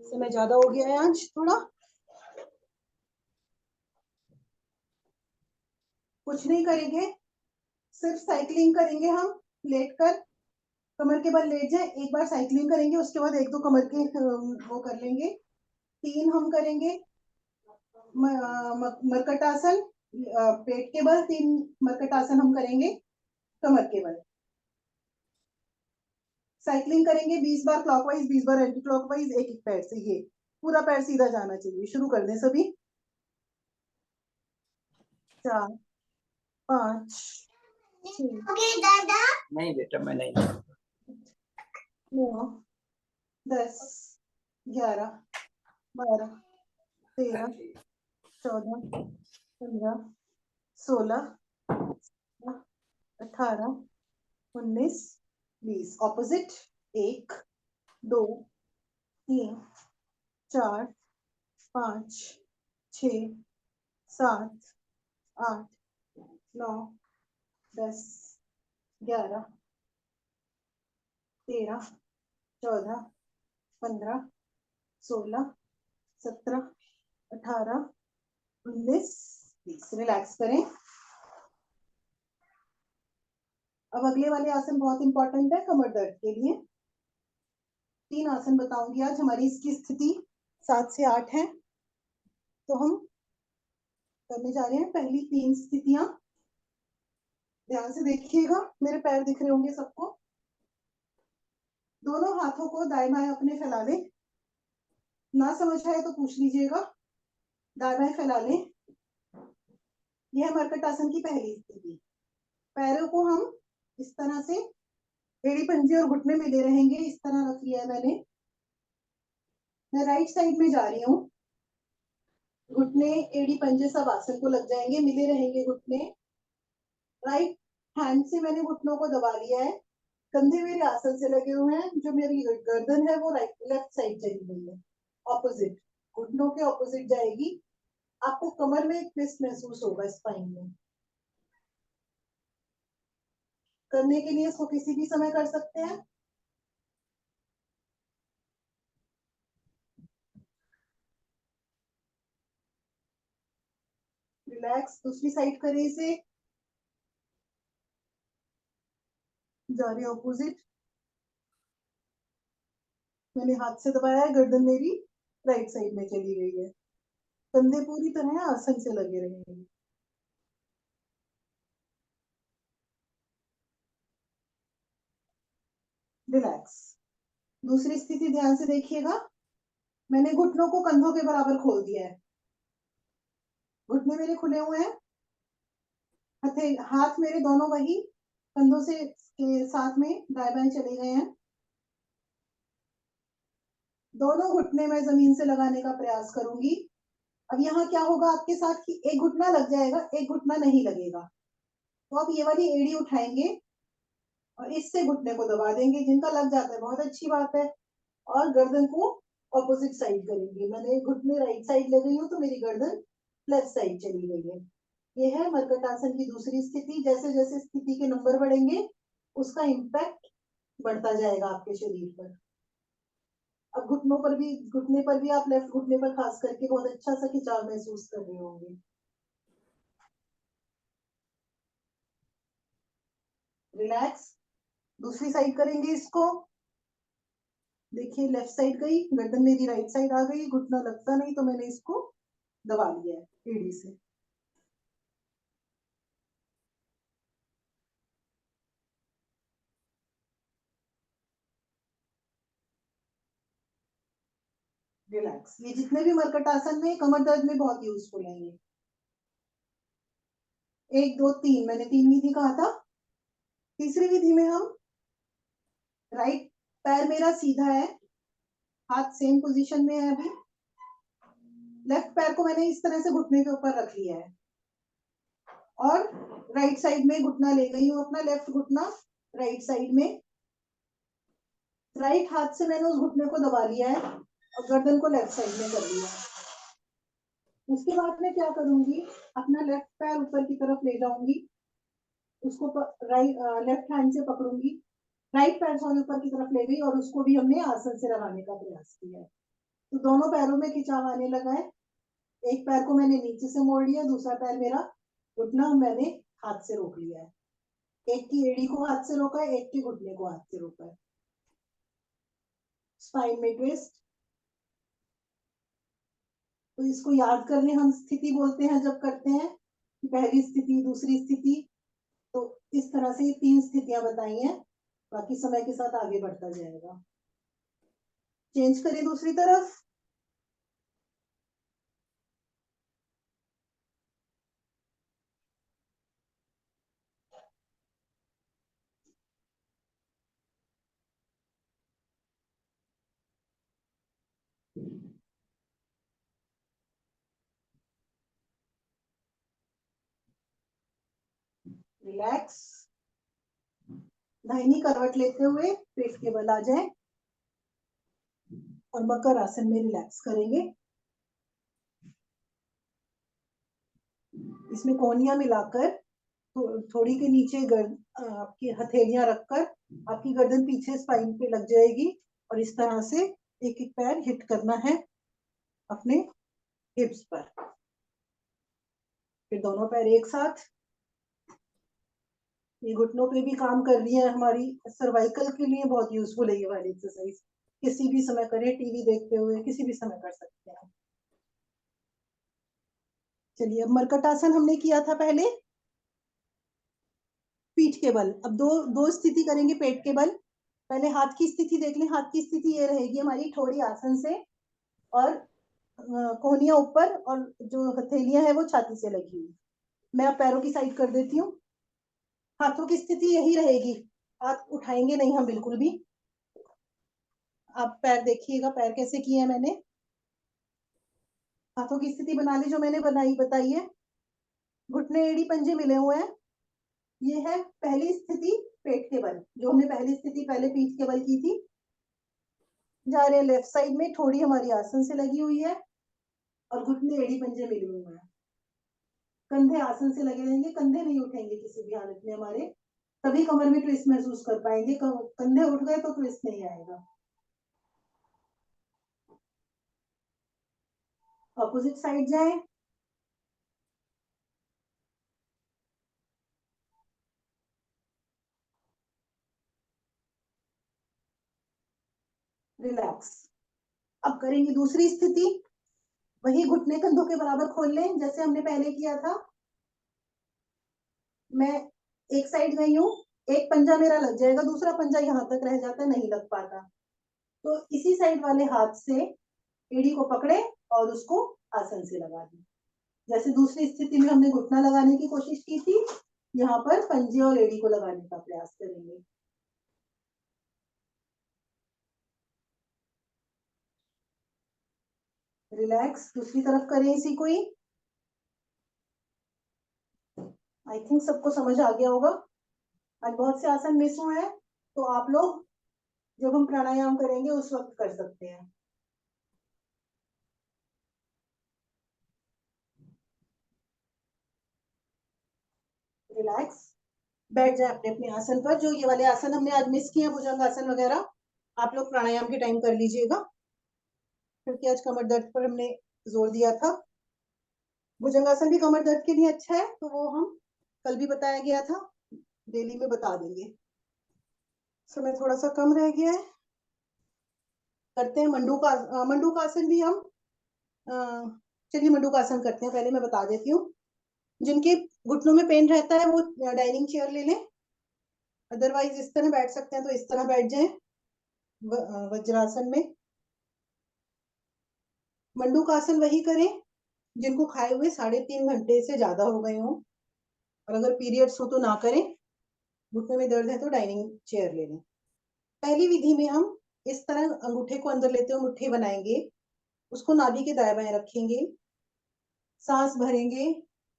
समय ज्यादा हो गया है आज थोड़ा। कुछ नहीं करेंगे, सिर्फ साइकिलिंग करेंगे हम लेटकर। कमर के बल लेट जाए, एक बार साइकिलिंग करेंगे, उसके बाद 1-2 कमर के वो कर लेंगे। 3 हम करेंगे मरकटासन, पेट के बल। 3 मरकटासन हम करेंगे कमर के बल। साइकिलिंग करेंगे 20 बार क्लॉकवाइज, 20 बार एंटी क्लॉकवाइज, एक एक पैर से। ये पूरा पैर सीधा जाना चाहिए। शुरू कर दें सभी। 4, 5, 6, नहीं बेटा, मैं नहीं। 9, 10, 11, 12, 13, 14, 15, 16, 18, 19, 20। ऑपोजिट। 1, 2, 3, 4, 5, 6, 7, 8, 9, 10, 11, 13, 14, 15, 16, 17, 18, 19, 20। रिलैक्स करें। अब अगले वाले आसन बहुत इंपॉर्टेंट है कमर दर्द के लिए। 3 आसन बताऊंगी आज। हमारी इसकी स्थिति 7 से 8 है, तो हम करने जा रहे हैं पहली 3 स्थितियां। ध्यान से देखिएगा, मेरे पैर दिख रहे होंगे सबको। दोनों हाथों को दाएं बाएं अपने फैला लें। ना समझ आए तो पूछ लीजिएगा। दाएं बाएं फैला लें। यह है मरकट आसन की पहली स्थिति। पैरों को हम इस तरह से एड़ी पंजे और घुटने मिले रहेंगे। इस तरह रख लिया है मैंने। मैं राइट साइड में जा रही हूँ। घुटने, एड़ी पंजे सब आसन को लग जाएंगे, मिले रहेंगे घुटने। राइट हैंड से मैंने घुटनों को दबा लिया है। कंधे मेरे आसन से लगे हुए हैं। जो मेरी गर्दन है वो लेफ्ट साइड चली गई है, ऑपोजिट। घुटनों के ऑपोजिट जाएगी। आपको कमर में एक ट्विस्ट महसूस होगा स्पाइन में। करने के लिए इसको किसी भी समय कर सकते हैं। रिलैक्स, दूसरी साइड करें इसे, जा रहे ऑपोजिट। मैंने हाथ से दबाया है, गर्दन मेरी राइट साइड में चली गई है। कंधे पूरी तरह आसन से लगे रहेंगे। रिलैक्स, दूसरी स्थिति ध्यान से देखिएगा। मैंने घुटनों को कंधों के बराबर खोल दिया है, घुटने मेरे खुले हुए हैं, हाथ मेरे दोनों वही कंधों से के साथ में दाएं बाएं चले गए हैं। दोनों घुटने मैं जमीन से लगाने का प्रयास करूंगी। अब यहाँ क्या होगा आपके साथ कि एक घुटना लग जाएगा, एक घुटना नहीं लगेगा। तो आप ये वाली एड़ी उठाएंगे और इससे घुटने को दबा देंगे। जिनका लग जाता है बहुत अच्छी बात है। और गर्दन को ऑपोजिट साइड करेंगे। मैंने घुटने राइट साइड ले गई हूँ तो मेरी गर्दन लेफ्ट साइड चली गई है। ये है मरकट आसन की दूसरी स्थिति। जैसे जैसे स्थिति के नंबर बढ़ेंगे उसका इम्पैक्ट बढ़ता जाएगा आपके शरीर पर। अब घुटने पर भी आप लेफ्ट घुटने पर खास करके बहुत अच्छा सा खिंचाव महसूस कर रहे होंगे। रिलैक्स, दूसरी साइड करेंगे इसको। देखिए लेफ्ट साइड गई, गर्दन मेरी राइट साइड आ गई, घुटना लगता नहीं तो मैंने इसको दबा लिया है एड़ी से। रिलैक्स, ये जितने भी मरकट आसन में कमर दर्द में बहुत यूजफुल है ये। 1 2 3 मैंने 3 विधि कहा था। तीसरी विधि में हम राइट पैर मेरा सीधा है, हाथ सेम पोजीशन में है अभी। लेफ्ट पैर को मैंने इस तरह से घुटने के ऊपर रख लिया है और राइट साइड में घुटना ले गई हूँ अपना, लेफ्ट घुटना राइट साइड में। राइट हाथ से मैंने उस घुटने को दबा लिया है और गर्दन को लेफ्ट साइड में कर लिया है। उसके बाद मैं क्या करूंगी, अपना लेफ्ट पैर ऊपर की तरफ ले जाऊंगी, उसको लेफ्ट हैंड से पकड़ूंगी। राइट पैर सॉरी ऊपर की तरफ ले गई और उसको भी हमने आसन से लगाने का प्रयास किया है। तो दोनों पैरों में खिंचाव आने लगा है। एक पैर को मैंने नीचे से मोड़ लिया, दूसरा पैर मेरा घुटना मैंने हाथ से रोक लिया है। एक की एड़ी को हाथ से रोका है, एक के घुटने को हाथ से रोका है। स्पाइन में ट्विस्ट। तो इसको याद करने हम स्थिति बोलते हैं जब करते हैं, पहली स्थिति दूसरी स्थिति। तो इस तरह से 3 स्थितियां बताई हैं, बाकी समय के साथ आगे बढ़ता जाएगा। चेंज करें दूसरी तरफ। रिलैक्स, दाहिनी करवट लेते हुए पेट के बल आ जाए और मकर आसन में रिलैक्स करेंगे। इसमें कोहनियां मिलाकर थोड़ी के नीचे आपकी हथेलियां रखकर आपकी गर्दन पीछे स्पाइन पे लग जाएगी और इस तरह से एक एक पैर हिट करना है अपने हिप्स पर। फिर दोनों पैर एक साथ। ये घुटनों पे भी काम कर रही है, हमारी सर्वाइकल के लिए बहुत यूजफुल है ये वाली एक्सरसाइज। किसी भी समय करें, टीवी देखते हुए किसी भी समय कर सकते हैं। चलिए, अब मरकट आसन हमने किया था पहले पीठ के बल। अब दो स्थिति करेंगे पेट के बल। पहले हाथ की स्थिति देख लें। हाथ की स्थिति ये रहेगी हमारी, ठोड़ी आसन से और कोहनियां ऊपर और जो हथेलियां है वो छाती से लगी हुई। मैं अब पैरों की साइड कर देती हूँ। हाथों की स्थिति यही रहेगी, हाथ उठाएंगे नहीं हम बिल्कुल भी। आप पैर देखिएगा, पैर कैसे किए हैं मैंने। हाथों की स्थिति बना ली जो मैंने बताई है। घुटने एड़ी पंजे मिले हुए हैं। ये है पहली स्थिति पेट के बल, जो हमने पहली स्थिति पहले पीठ के बल की थी। जा रहे हैं लेफ्ट साइड में, थोड़ी हमारी आसन से लगी हुई है और घुटने एड़ी पंजे मिले हुए हैं। कंधे आसन से लगे रहेंगे, कंधे नहीं उठेंगे किसी भी हालत में हमारे, तभी कमर में ट्विस्ट महसूस कर पाएंगे। कंधे उठ गए तो ट्विस्ट नहीं आएगा। ऑपोजिट साइड जाए। रिलैक्स। अब करेंगे दूसरी स्थिति। वही घुटने कंधों के बराबर खोल लें जैसे हमने पहले किया था। मैं एक साइड गई हूँ, एक पंजा मेरा लग जाएगा, दूसरा पंजा यहाँ तक रह जाता है, नहीं लग पाता, तो इसी साइड वाले हाथ से एड़ी को पकड़े और उसको आसन से लगा दें। जैसे दूसरी स्थिति में हमने घुटना लगाने की कोशिश की थी, यहाँ पर पंजे और एड़ी को लगाने का प्रयास करेंगे। रिलैक्स। दूसरी तरफ करें इसी को ही। आई थिंक सबको समझ आ गया होगा। आज बहुत से आसन मिस हुए हैं, तो आप लोग जब हम प्राणायाम करेंगे उस वक्त कर सकते हैं। रिलैक्स। बैठ जाए अपने अपने आसन पर। जो ये वाले आसन हमने आज मिस किए, भुजंग आसन वगैरह, आप लोग प्राणायाम के टाइम कर लीजिएगा, क्योंकि आज कमर दर्द पर हमने जोर दिया था। भुजंगासन भी कमर दर्द के लिए अच्छा है, तो वो हम कल भी बताया गया था, डेली में बता देंगे। समय थोड़ा सा कम रह गया है। करते हैं मंडूकासन भी हम। चलिए मंडूकासन करते हैं। पहले मैं बता देती हूँ, जिनके घुटनों में पेन रहता है वो डाइनिंग चेयर ले लें, अदरवाइज इस तरह बैठ सकते हैं तो इस तरह बैठ जाएं वज्रासन में। मंडूकासन वही करें जिनको खाए हुए 3.5 घंटे से ज्यादा हो गए हों, और अगर पीरियड्स हो तो ना करें। घुटने में दर्द है तो डाइनिंग चेयर ले लें। पहली विधि में हम इस तरह अंगूठे को अंदर लेते हुए मुट्ठी बनाएंगे, उसको नाभि के दाएं बाएं रखेंगे, सांस भरेंगे,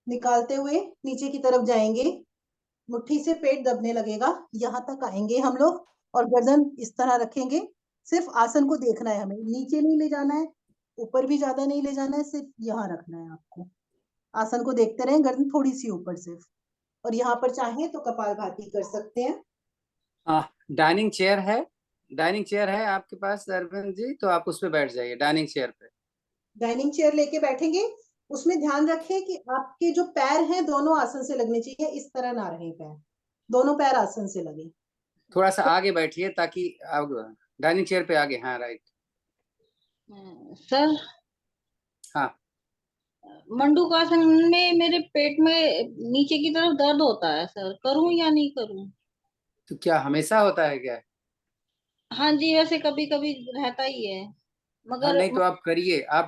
निकालते हुए नीचे की तरफ जाएंगे, मुट्ठी से पेट दबने लगेगा, यहाँ तक आएंगे हम लोग, और गर्दन इस तरह रखेंगे। सिर्फ आसन को देखना है हमें, नीचे नहीं ले जाना है, ऊपर भी ज्यादा नहीं ले जाना है, सिर्फ यहाँ रखना है आपको। आसन को देखते रहें, गर्दन थोड़ी सी ऊपर सिर्फ। और यहाँ पर चाहें तो कपालभाति कर सकते हैं। डाइनिंग चेयर है, डाइनिंग चेयर है आपके पास अरविंद जी, तो आप उस पे बैठ जाइए, डाइनिंग चेयर पे। डाइनिंग चेयर लेके बैठेंगे, उसमें ध्यान रखें कि आपके जो पैर हैं दोनों आसन से लगने चाहिए, इस तरह ना रहे पैर, दोनों पैर आसन से लगे। थोड़ा सा आगे बैठिए ताकि डाइनिंग चेयर पे आगे, हाँ राइट। सर, हाँ, मंडूकासन में मेरे पेट में नीचे की तरफ दर्द होता है सर, करूं या नहीं करूं? तो क्या हमेशा होता है क्या? हाँ जी, वैसे कभी कभी रहता ही है, हाँ, मगर नहीं तो आप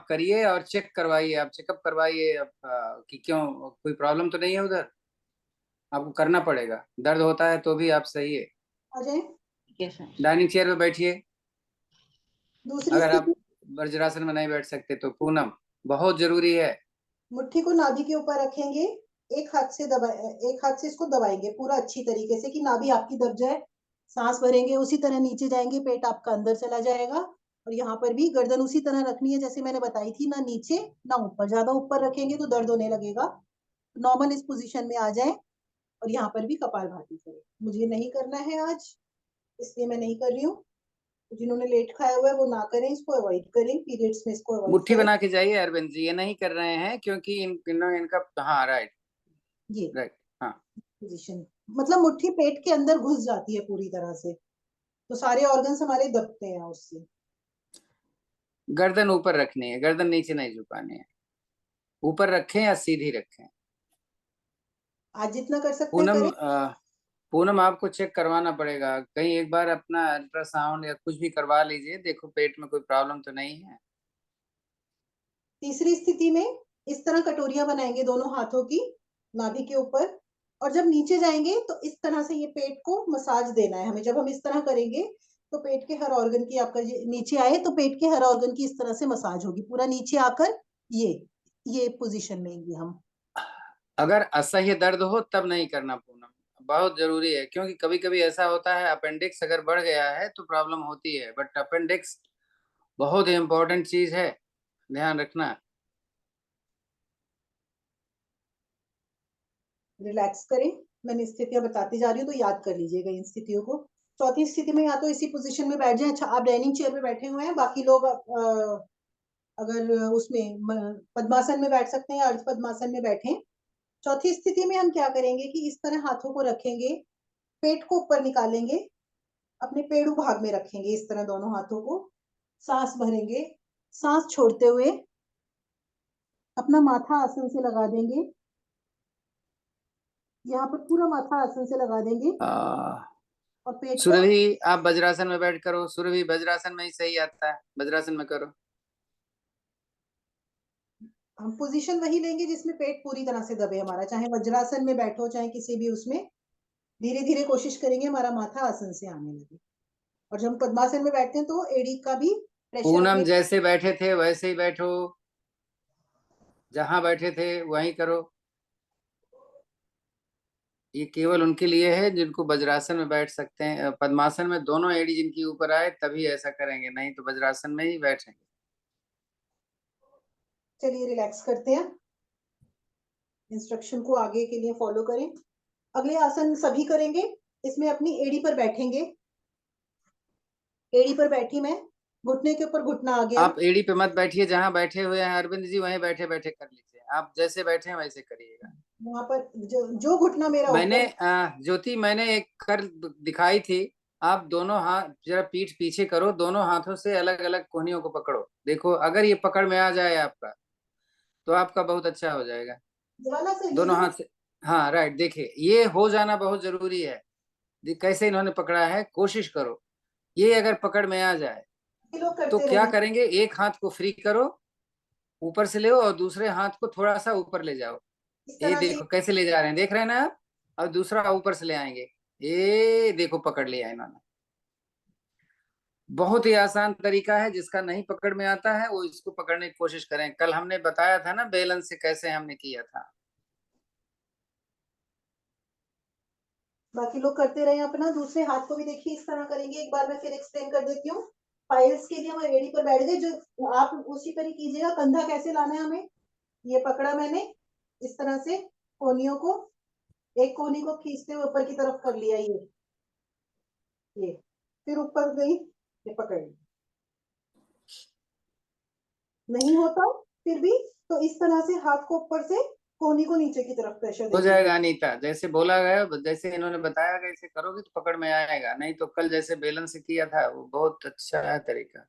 करिए और चेक करवाइए, आप चेकअप करवाइए कि क्यों, कोई प्रॉब्लम तो नहीं है उधर, आपको करना पड़ेगा। दर्द होता है तो भी आप सही है। अजय, ठीक है सर। डाइनिंग चेयर पे बैठिए। दूसरी अगर आप स्थिति, वज्रासन में नहीं बैठ सकते तो पूनम बहुत जरूरी है। मुट्ठी को नाभि के ऊपर रखेंगे, एक हाथ से एक हाथ से इसको दबाएंगे पूरा अच्छी तरीके से कि नाभि आपकी दब जाए। सांस भरेंगे, उसी तरह नीचे जाएंगे, पेट आपका अंदर चला जाएगा, और यहाँ पर भी गर्दन उसी तरह रखनी है जैसे मैंने बताई थी, ना नीचे ना ऊपर। ज्यादा ऊपर रखेंगे तो दर्द होने लगेगा। नॉर्मल इस पोजीशन में आ जाए, और यहाँ पर भी कपालभाति करें। मुझे नहीं करना है आज, इसलिए मैं नहीं कर रही हूँ। जिन्होंने लेट खाया हुआ है वो ना करें, इसको अवॉइड करें, पीरियड्स में इसको अवॉइड मुट्ठी करें। बना के जाइए अरविंद जी, ये नहीं कर रहे हैं क्योंकि इनका, हाँ राइट ये राइट, हाँ। पोजीशन मतलब मुट्ठी पेट के अंदर घुस जाती है पूरी तरह से, तो सारे ऑर्गन्स हमारे दबते हैं उससे। गर्दन ऊपर रखनी है, गर्दन नीचे नहीं झुकानी है। ऊपर रखें या सीधी रखें? आज जितना कर सकते हैं पूनम करें। पूनम आपको चेक करवाना पड़ेगा कहीं, एक बार अपना अल्ट्रासाउंड या कुछ भी करवा लीजिए, देखो पेट में कोई प्रॉब्लम तो नहीं है। तीसरी स्थिति में इस तरह कटोरियां बनाएंगे दोनों हाथों की नाभि के ऊपर, और जब नीचे जाएंगे तो इस तरह से ये पेट को मसाज देना है हमें। जब हम इस तरह करेंगे तो पेट के हर ऑर्गन की, आपका नीचे आए तो पेट के हर ऑर्गन की इस तरह से मसाज होगी, पूरा नीचे आकर ये पोजीशन लेंगे हम। अगर असह्य दर्द हो तब नहीं करना पूनम, बहुत जरूरी है, क्योंकि कभी कभी ऐसा होता है अपेंडिक्स अगर बढ़ गया है तो प्रॉब्लम होती है, बट अपेंडिक्स बहुत ही इंपॉर्टेंट चीज है, ध्यान रखना। रिलैक्स करें। मैंने स्थितियां बताती जा रही हूँ तो याद कर लीजिएगा इन स्थितियों को। चौथी स्थिति में या तो इसी पोजीशन में बैठ जाएं। अच्छा, आप डाइनिंग चेयर पे बैठे हुए हैं, बाकी लोग अगर उसमें पद्मासन में बैठ सकते हैं या अर्ध पद्मासन में बैठे। चौथी स्थिति में हम क्या करेंगे कि इस तरह हाथों को रखेंगे, पेट को ऊपर निकालेंगे, अपने पेड़ू भाग में रखेंगे इस तरह दोनों हाथों को, सांस भरेंगे, सांस छोड़ते हुए अपना माथा आसन से लगा देंगे, यहाँ पर पूरा माथा आसन से लगा देंगे और पेट को। सुरभि आप वज्रासन में बैठ करो, सुरभि वज्रासन में ही सही आता है, वज्रासन में करो। हम पोजीशन वही लेंगे जिसमें पेट पूरी तरह से दबे हमारा, चाहे वज्रासन में बैठो चाहे किसी भी उसमें। धीरे धीरे कोशिश करेंगे हमारा माथा आसन से आने लगे। और जब हम पद्मासन में बैठते हैं तो एड़ी का भी प्रेशर पूनम अपने जैसे बैठे थे वैसे ही बैठो, जहां बैठे थे वहीं करो। ये केवल उनके लिए है जिनको वज्रासन में बैठ सकते हैं। पद्मासन में दोनों एड़ी जिनकी ऊपर आए तभी ऐसा करेंगे, नहीं तो वज्रासन में ही बैठेंगे। चलिए रिलैक्स करते हैं, इंस्ट्रक्शन को आगे के लिए फॉलो करें। अगले आसन सभी करेंगे। इसमें अपनी एड़ी पर बैठेंगे। एड़ी पर बैठी मैं, घुटने के ऊपर घुटना आ गया। आप एड़ी पे मत बैठिए, जहां बैठे हुए हैं अरविंद जी वहीं बैठे बैठे कर लीजिए। आप जैसे बैठे हैं वैसे करिएगा। वहां पर जो घुटना मेरा मैंने ऊपर। ज्योति मैंने एक कर दिखाई थी। आप दोनों हाथ जरा पीठ पीछे करो, दोनों हाथों से अलग अलग कोहनियों को पकड़ो। देखो अगर ये पकड़ में आ जाए आपका तो आपका बहुत अच्छा हो जाएगा। ये वाला सर, ये दोनों जो हाथ से, हाँ राइट। देखिए ये हो जाना बहुत जरूरी है। कैसे इन्होंने पकड़ा है, कोशिश करो। ये अगर पकड़ में आ जाए ये लोग तो करते क्या रहे। करेंगे, एक हाथ को फ्री करो, ऊपर से ले और दूसरे हाथ को थोड़ा सा ऊपर ले जाओ। इस ये तरह से देखो कैसे ले जा रहे हैं, देख रहे हैं ना आप। और दूसरा ऊपर से ले आएंगे। ये देखो पकड़ लिया इन्होंने। बहुत ही आसान तरीका है, जिसका नहीं पकड़ में आता है वो इसको पकड़ने की कोशिश करें। कल हमने बताया था ना बेलन से कैसे हमने किया था। बाकी लोग करते रहे अपना। दूसरे हाथ को भी देखिए इस तरह करेंगे। एक बार मैं फिर एक्सप्लेन कर देती हूँ। फाइल्स के लिए हम एड़ी पर बैठ गए, जो आप उसी पर ही कीजिएगा। कंधा कैसे लाना है हमें, ये पकड़ा मैंने इस तरह से, कोहनियों को, एक कोहनी को खींचते हुए ऊपर की तरफ कर लिया, ये फिर ऊपर गई, ये पकड़ ली। नहीं होता फिर भी तो इस तरह से हाथ को ऊपर से कोहनी को नीचे की तरफ प्रेशर हो दे जाएगा दीजिए। अनीता, जैसे बोला गया, जैसे इन्होंने बताया गया, ऐसे करोगे तो पकड़ में आएगा। नहीं तो कल जैसे बेलन से किया था वो बहुत अच्छा है तरीका।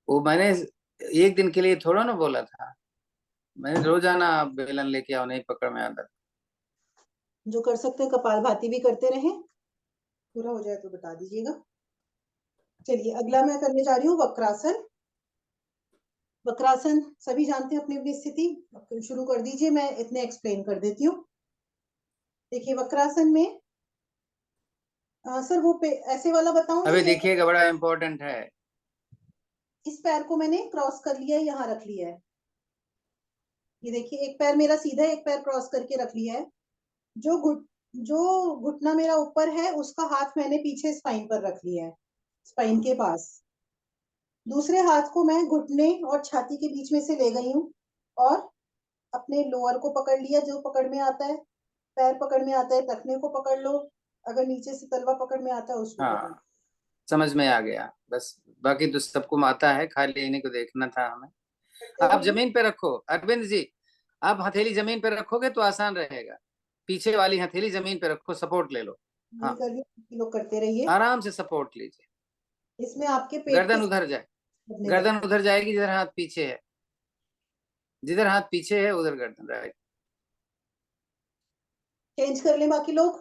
वो मैंने एक दिन के लिए थोड़ा ना बोला था, मैंने रोजाना आप बेलन लेके आओ, नहीं पकड़ में आता। जो कर सकते हैं कपालभाति भी करते रहें। पूरा हो जाए तो बता दीजिएगा। चलिए अगला मैं करने जा रही हूँ वक्रासन। वक्रासन सभी जानते हैं अपनी अपनी स्थिति। शुरू कर दीजिए, मैं इतने एक्सप्लेन कर देती हूँ। देखिए वक्रासन में सर वो ऐसे वाला बताऊंगी अभी या देखिएगा बड़ा इंपॉर्टेंट है। इस पैर को मैंने क्रॉस कर लिया है, यहाँ रख लिया है। ये देखिए एक पैर मेरा सीधा है, एक पैर क्रॉस करके रख लिया है। जो घुटना मेरा ऊपर है उसका हाथ मैंने पीछे स्पाइन पर रख लिया है, स्पाइन के पास। दूसरे हाथ को मैं घुटने और छाती के बीच में से ले गई हूँ और अपने लोअर को पकड़ लिया, जो पकड़ में आता है। पैर पकड़ में आता है, टखने को पकड़ लो। अगर नीचे से तलवा पकड़ में आता है उसको पकड़ लो। हाँ समझ में आ गया बस। बाकी तो सबको आता है, खाली इन्हीं को देखना था हमें। करते आप रहिए, जमीन पे रखो अरविंद जी। आप हथेली जमीन पे रखोगे तो आसान रहेगा। पीछे वाली हथेली जमीन पे रखो, सपोर्ट ले लो। नहीं हाँ कर रही लोग करते रहिए। आराम से सपोर्ट लीजिए। इसमें आपके पेट के गर्दन उधर जाए, लगने गर्दन लगते हैं। उधर जाएगी जिधर हाथ पीछे है। जिधर हाथ पीछे है उधर गर्दन, राइट। चेंज कर लें बाकी लोग।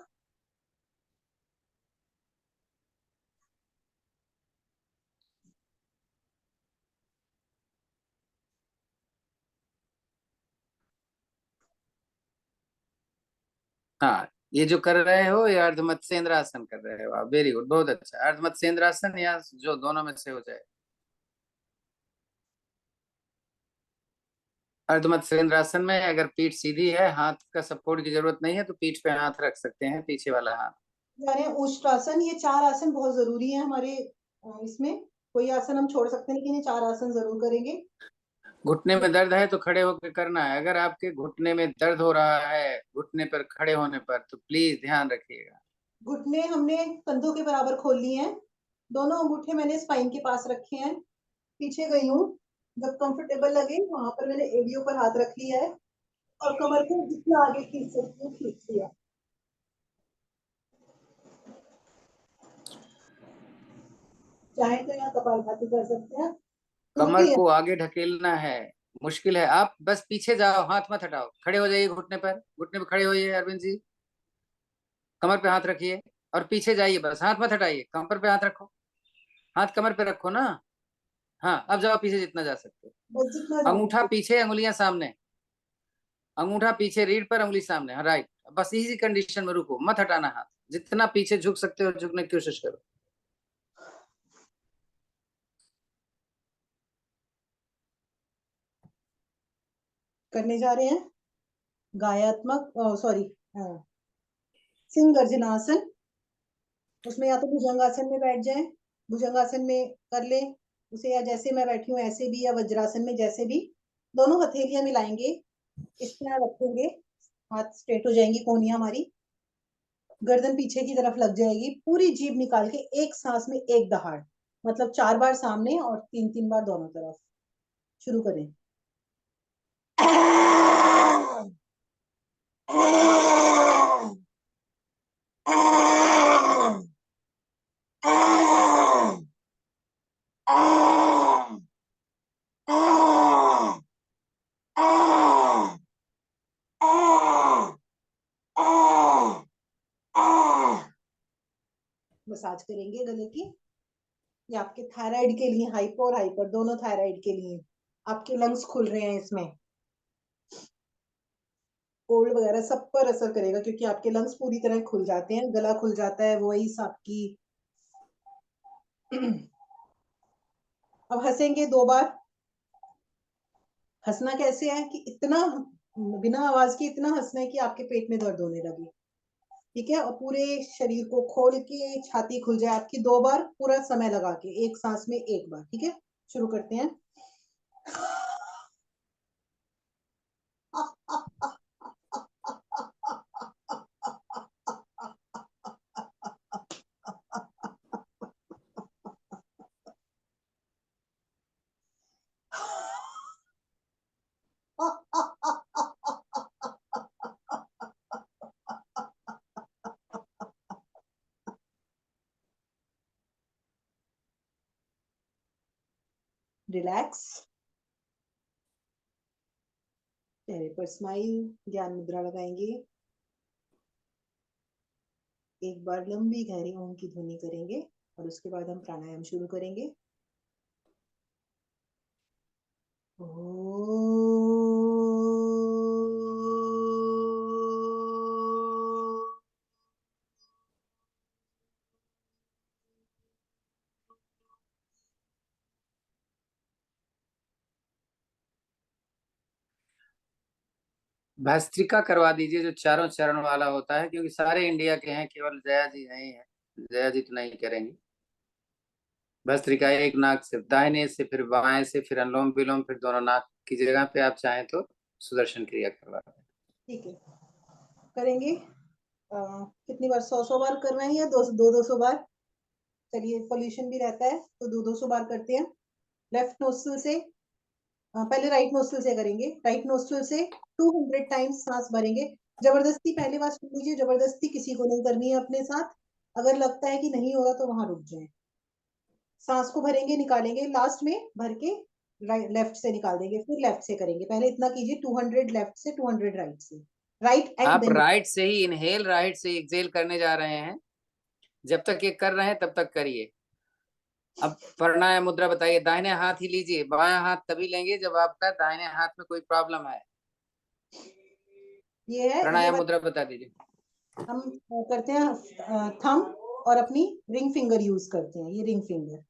हाँ ये जो कर रहे हो ये अर्ध मत्स्येंद्रासन कर रहे हो आप, वेरी गुड, बहुत अच्छा। अर्ध मत्स्येंद्रासन या जो दोनों में से हो जाए। अर्ध मत्स्येंद्रासन में अगर पीठ सीधी है, हाथ का सपोर्ट की जरूरत नहीं है, तो पीठ पे हाथ रख सकते हैं, पीछे वाला हाथ। यानी उष्ट्रासन, ये 4 आसन बहुत जरूरी है हमारे इसमें। कोई आसन हम छोड़ सकते हैं लेकिन ये 4 आसन जरूर करेंगे। घुटने में दर्द है तो खड़े होकर करना है। अगर आपके घुटने में दर्द हो रहा है घुटने पर खड़े होने पर, तो प्लीज ध्यान रखिएगा। घुटने हमने कंधों के बराबर खोल लिए हैं, दोनों अंगूठे मैंने स्पाइन के पास रखे हैं, पीछे गई हूँ, जब कंफर्टेबल लगे वहां पर मैंने एवियो पर हाथ रख लिया है और कमर को जितना आगे खींच सकती हूँ खींच लिया। चाहे तो यहाँ कपालभाति कर सकते हैं। कमर उल्टी है। को आगे ढकेलना है, मुश्किल है। आप बस पीछे जाओ, हाथ मत हटाओ, खड़े हो जाइए घुटने पर, घुटने पर खड़े होइए अरविंद जी। कमर पे हाथ रखिए और पीछे जाइए, बस हाथ मत हटाइए, कमर पे हाथ रखो, हाथ कमर पे रखो ना। हाँ, अब जाओ पीछे जितना जा सकते हो। बस जितना जा अंगूठा सकते। पीछे, अंगुलियां सामने, अंगूठा पीछे रीढ़ पर, उंगली सामने, हाँ राइट। बस इसी कंडीशन में रुको, मत हटाना हाथ, जितना पीछे झुक सकते हो झुकने की कोशिश करो। करने जा रहे हैं गायात्मक, सॉरी, सिंह गर्जनासन। उसमें या तो भुजंगासन में बैठ जाए, भुजंगासन में कर ले उसे, या जैसे मैं बैठी हूँ ऐसे भी, या वज्रासन में जैसे भी। दोनों हथेलियां मिलाएंगे, इस तरह रखेंगे, हाथ स्ट्रेट हो जाएंगी कोहनियां हमारी, गर्दन पीछे की तरफ लग जाएगी, पूरी जीभ निकाल के एक सांस में एक दहाड़, मतलब 4 बार सामने और 3-3 बार दोनों तरफ। शुरू करें। मसाज करेंगे गले की। ये आपके थायराइड के लिए, हाइपो और हाइपर दोनों थायराइड के लिए। आपके लंग्स खुल रहे हैं इसमें, कोल्ड वगैरह सब पर असर करेगा, क्योंकि आपके लंग्स पूरी तरह खुल जाते हैं, गला खुल जाता है, वही आपकी। अब हंसेंगे 2 बार। हंसना कैसे है कि इतना, बिना आवाज के इतना हंसना है कि आपके पेट में दर्द होने लगे। ठीक है, और पूरे शरीर को खोल के छाती खुल जाए आपकी 2 बार, पूरा समय लगा के एक सांस में एक बार। ठीक है, शुरू करते हैं। रिलैक्स, चेहरे पर स्माइल, ज्ञान मुद्रा लगाएंगे, एक बार लंबी गहरी ओम की ध्वनि करेंगे और उसके बाद हम प्राणायाम शुरू करेंगे। भस्त्रिका करवा दीजिए, जो चारों चरण वाला होता है, क्योंकि सारे इंडिया के हैं, केवल जया जी नहीं है। जया जी तो नहीं करेंगी। भस्त्रिका एक नाक से, दाहिने से, फिर बाएं से, फिर अनुलोम विलोम, फिर दोनों नाक की जगह पे आप चाहें तो सुदर्शन क्रिया करवा दें। ठीक है, करेंगे। कितनी बार, 100 बार करवाएं या 200 बार? चलिए, पोल्यूशन भी रहता है तो 200 बार करते हैं। लेफ्ट नोस्ट्रल से, पहले राइट नोस्ट्रल से करेंगे। राइट नोस्ट्रल से 200 टाइम्स सांस भरेंगे। जबरदस्ती, पहले बात सुन लीजिए, जबरदस्ती किसी को नहीं करनी है अपने साथ। अगर लगता है कि नहीं हो रहा तो वहां रुक जाए। सांस को भरेंगे, निकालेंगे, लास्ट में भर के राइट लेफ्ट से निकाल देंगे, फिर लेफ्ट से करेंगे। पहले इतना कीजिए, 200 लेफ्ट से, 200 राइट से। राइट एंड आप देन। राइट से ही इनहेल, राइट से एक्सेल करने जा रहे हैं। जब तक ये कर रहे हैं तब तक करिए। अब प्राणायाम मुद्रा बताइए। दाहिने हाथ ही लीजिए, बायां हाथ तभी लेंगे जब आपका दाहिने हाथ में कोई प्रॉब्लम है। ये है, ये प्राणायाम बात मुद्रा बता दीजिए। हम करते हैं थंब और अपनी रिंग फिंगर यूज करते हैं। ये रिंग फिंगर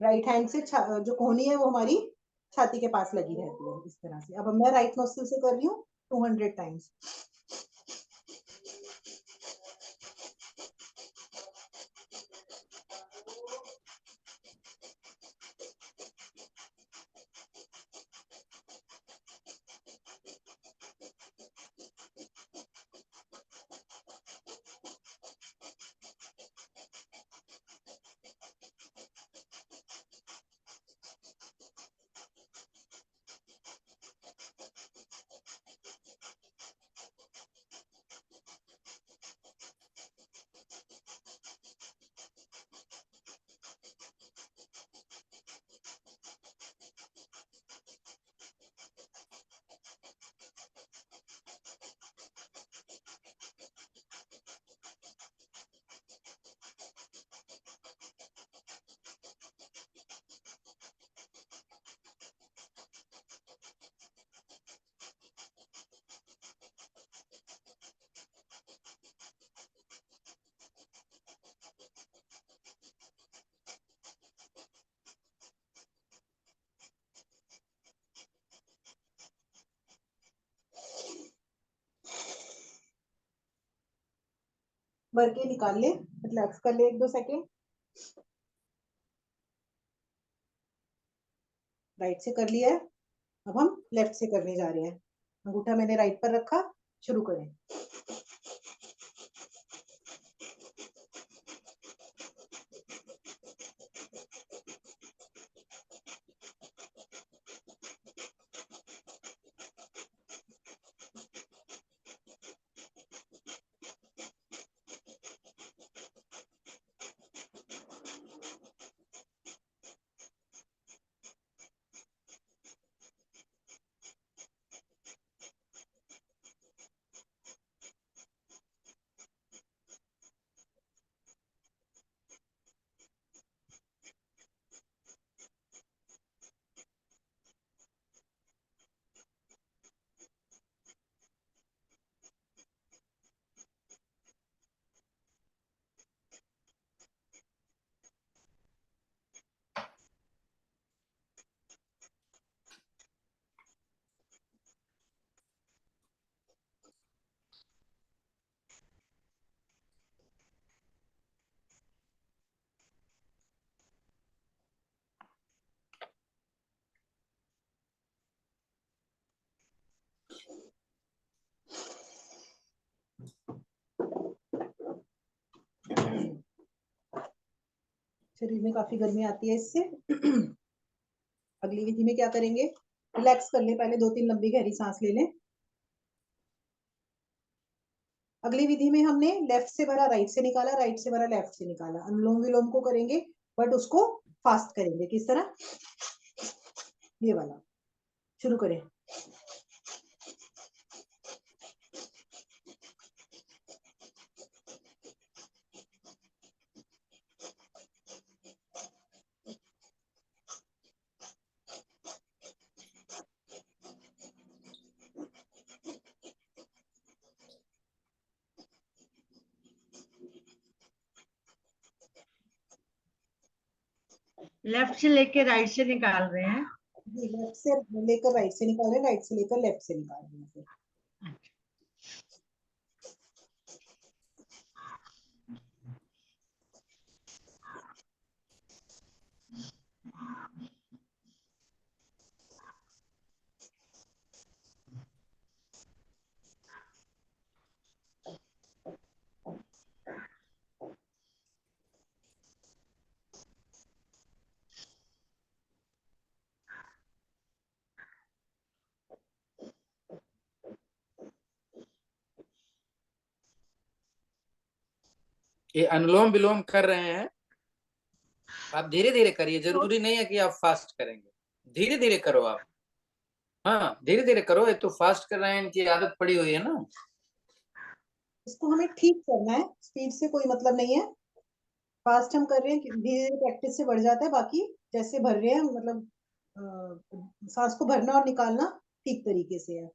राइट हैंड से जो कोहनी है वो हमारी छाती के पास लगी रहती है, इस तरह से। अब मैं राइट नोस्ट्रल से कर रही हूँ 200 टाइम्स। भर के निकाल ले, रिलैक्स कर ले 1-2 सेकेंड। राइट से कर लिया है, अब हम लेफ्ट से करने जा रहे हैं। अंगूठा मैंने राइट पर रखा, शुरू करें। शरीर में काफी गर्मी आती है इससे। अगली विधि में क्या करेंगे, रिलैक्स कर ले, पहले 2-3 लंबी गहरी सांस ले लें। अगली विधि में हमने लेफ्ट से भरा राइट से निकाला, राइट से भरा लेफ्ट से निकाला। अनुलोम विलोम को करेंगे बट उसको फास्ट करेंगे। किस तरह, ये वाला। शुरू करें। लेफ्ट से लेके राइट से निकाल रहे हैं। जी, लेफ्ट से लेकर राइट से निकाल रहे हैं, राइट से लेकर लेफ्ट से निकाल रहे हैं। ये अनुलोम विलोम कर रहे हैं, आप धीरे धीरे करिए, जरूरी नहीं है कि आप फास्ट करेंगे, धीरे धीरे करो आप। हाँ धीरे धीरे करो, ये तो फास्ट कर रहे हैं, इनकी आदत पड़ी हुई है ना। इसको हमें ठीक करना है, स्पीड से कोई मतलब नहीं है। फास्ट हम कर रहे हैं, धीरे धीरे प्रैक्टिस से बढ़ जाता है। बाकी जैसे भर रहे हैं, मतलब सांस को भरना और निकालना ठीक तरीके से है।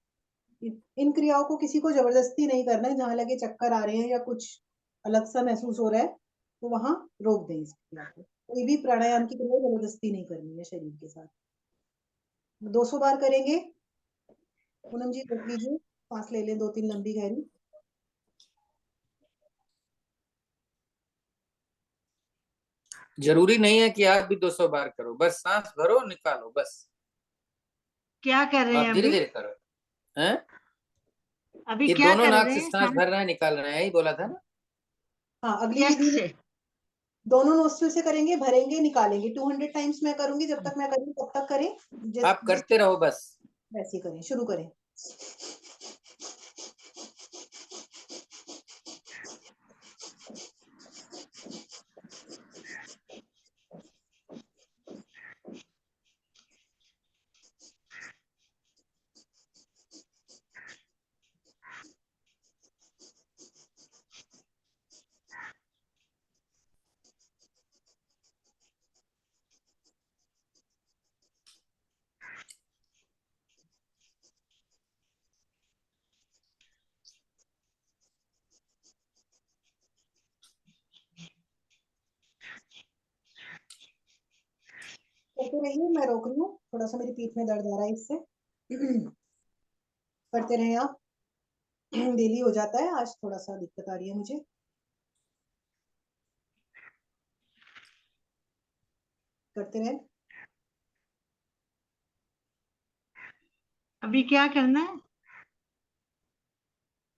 इन क्रियाओं को किसी को जबरदस्ती नहीं करना है। जहां लगे चक्कर आ रहे हैं या कुछ अलग सा महसूस हो रहा है तो वहां रोक दें इस क्रिया को। कोई भी प्राणायाम की क्रिया जबरदस्ती नहीं करनी है शरीर के साथ। 200 बार करेंगे। पूनम जी रोक लीजिए, सांस ले लें 2-3 लंबी गहरी। जरूरी नहीं है कि आप भी 200 बार करो, बस सांस भरो निकालो बस। क्या कर रहे हैं आप धीरे अभी? धीरे करो हैं। अभी ये क्या दोनों कर नाक रहे से हैं? सांस भर रहे हैं निकाल रहे हैं, यही बोला था ना। हाँ, अगली चेस्ट विधि में से। दोनों नोस्ट्रिल से करेंगे, भरेंगे निकालेंगे। 200 टाइम्स मैं करूंगी, जब तक मैं करूंगी तब तक करें। आप करते रहो बस। वैसे करें, शुरू करें। करते रहिए, मैं रोक रही हूँ, थोड़ा सा मेरी पीठ में दर्द आ रहा है इससे। करते रहे आप। डेली हो जाता है, आज थोड़ा सा दिक्कत आ रही है मुझे। करते रहे। अभी क्या करना है?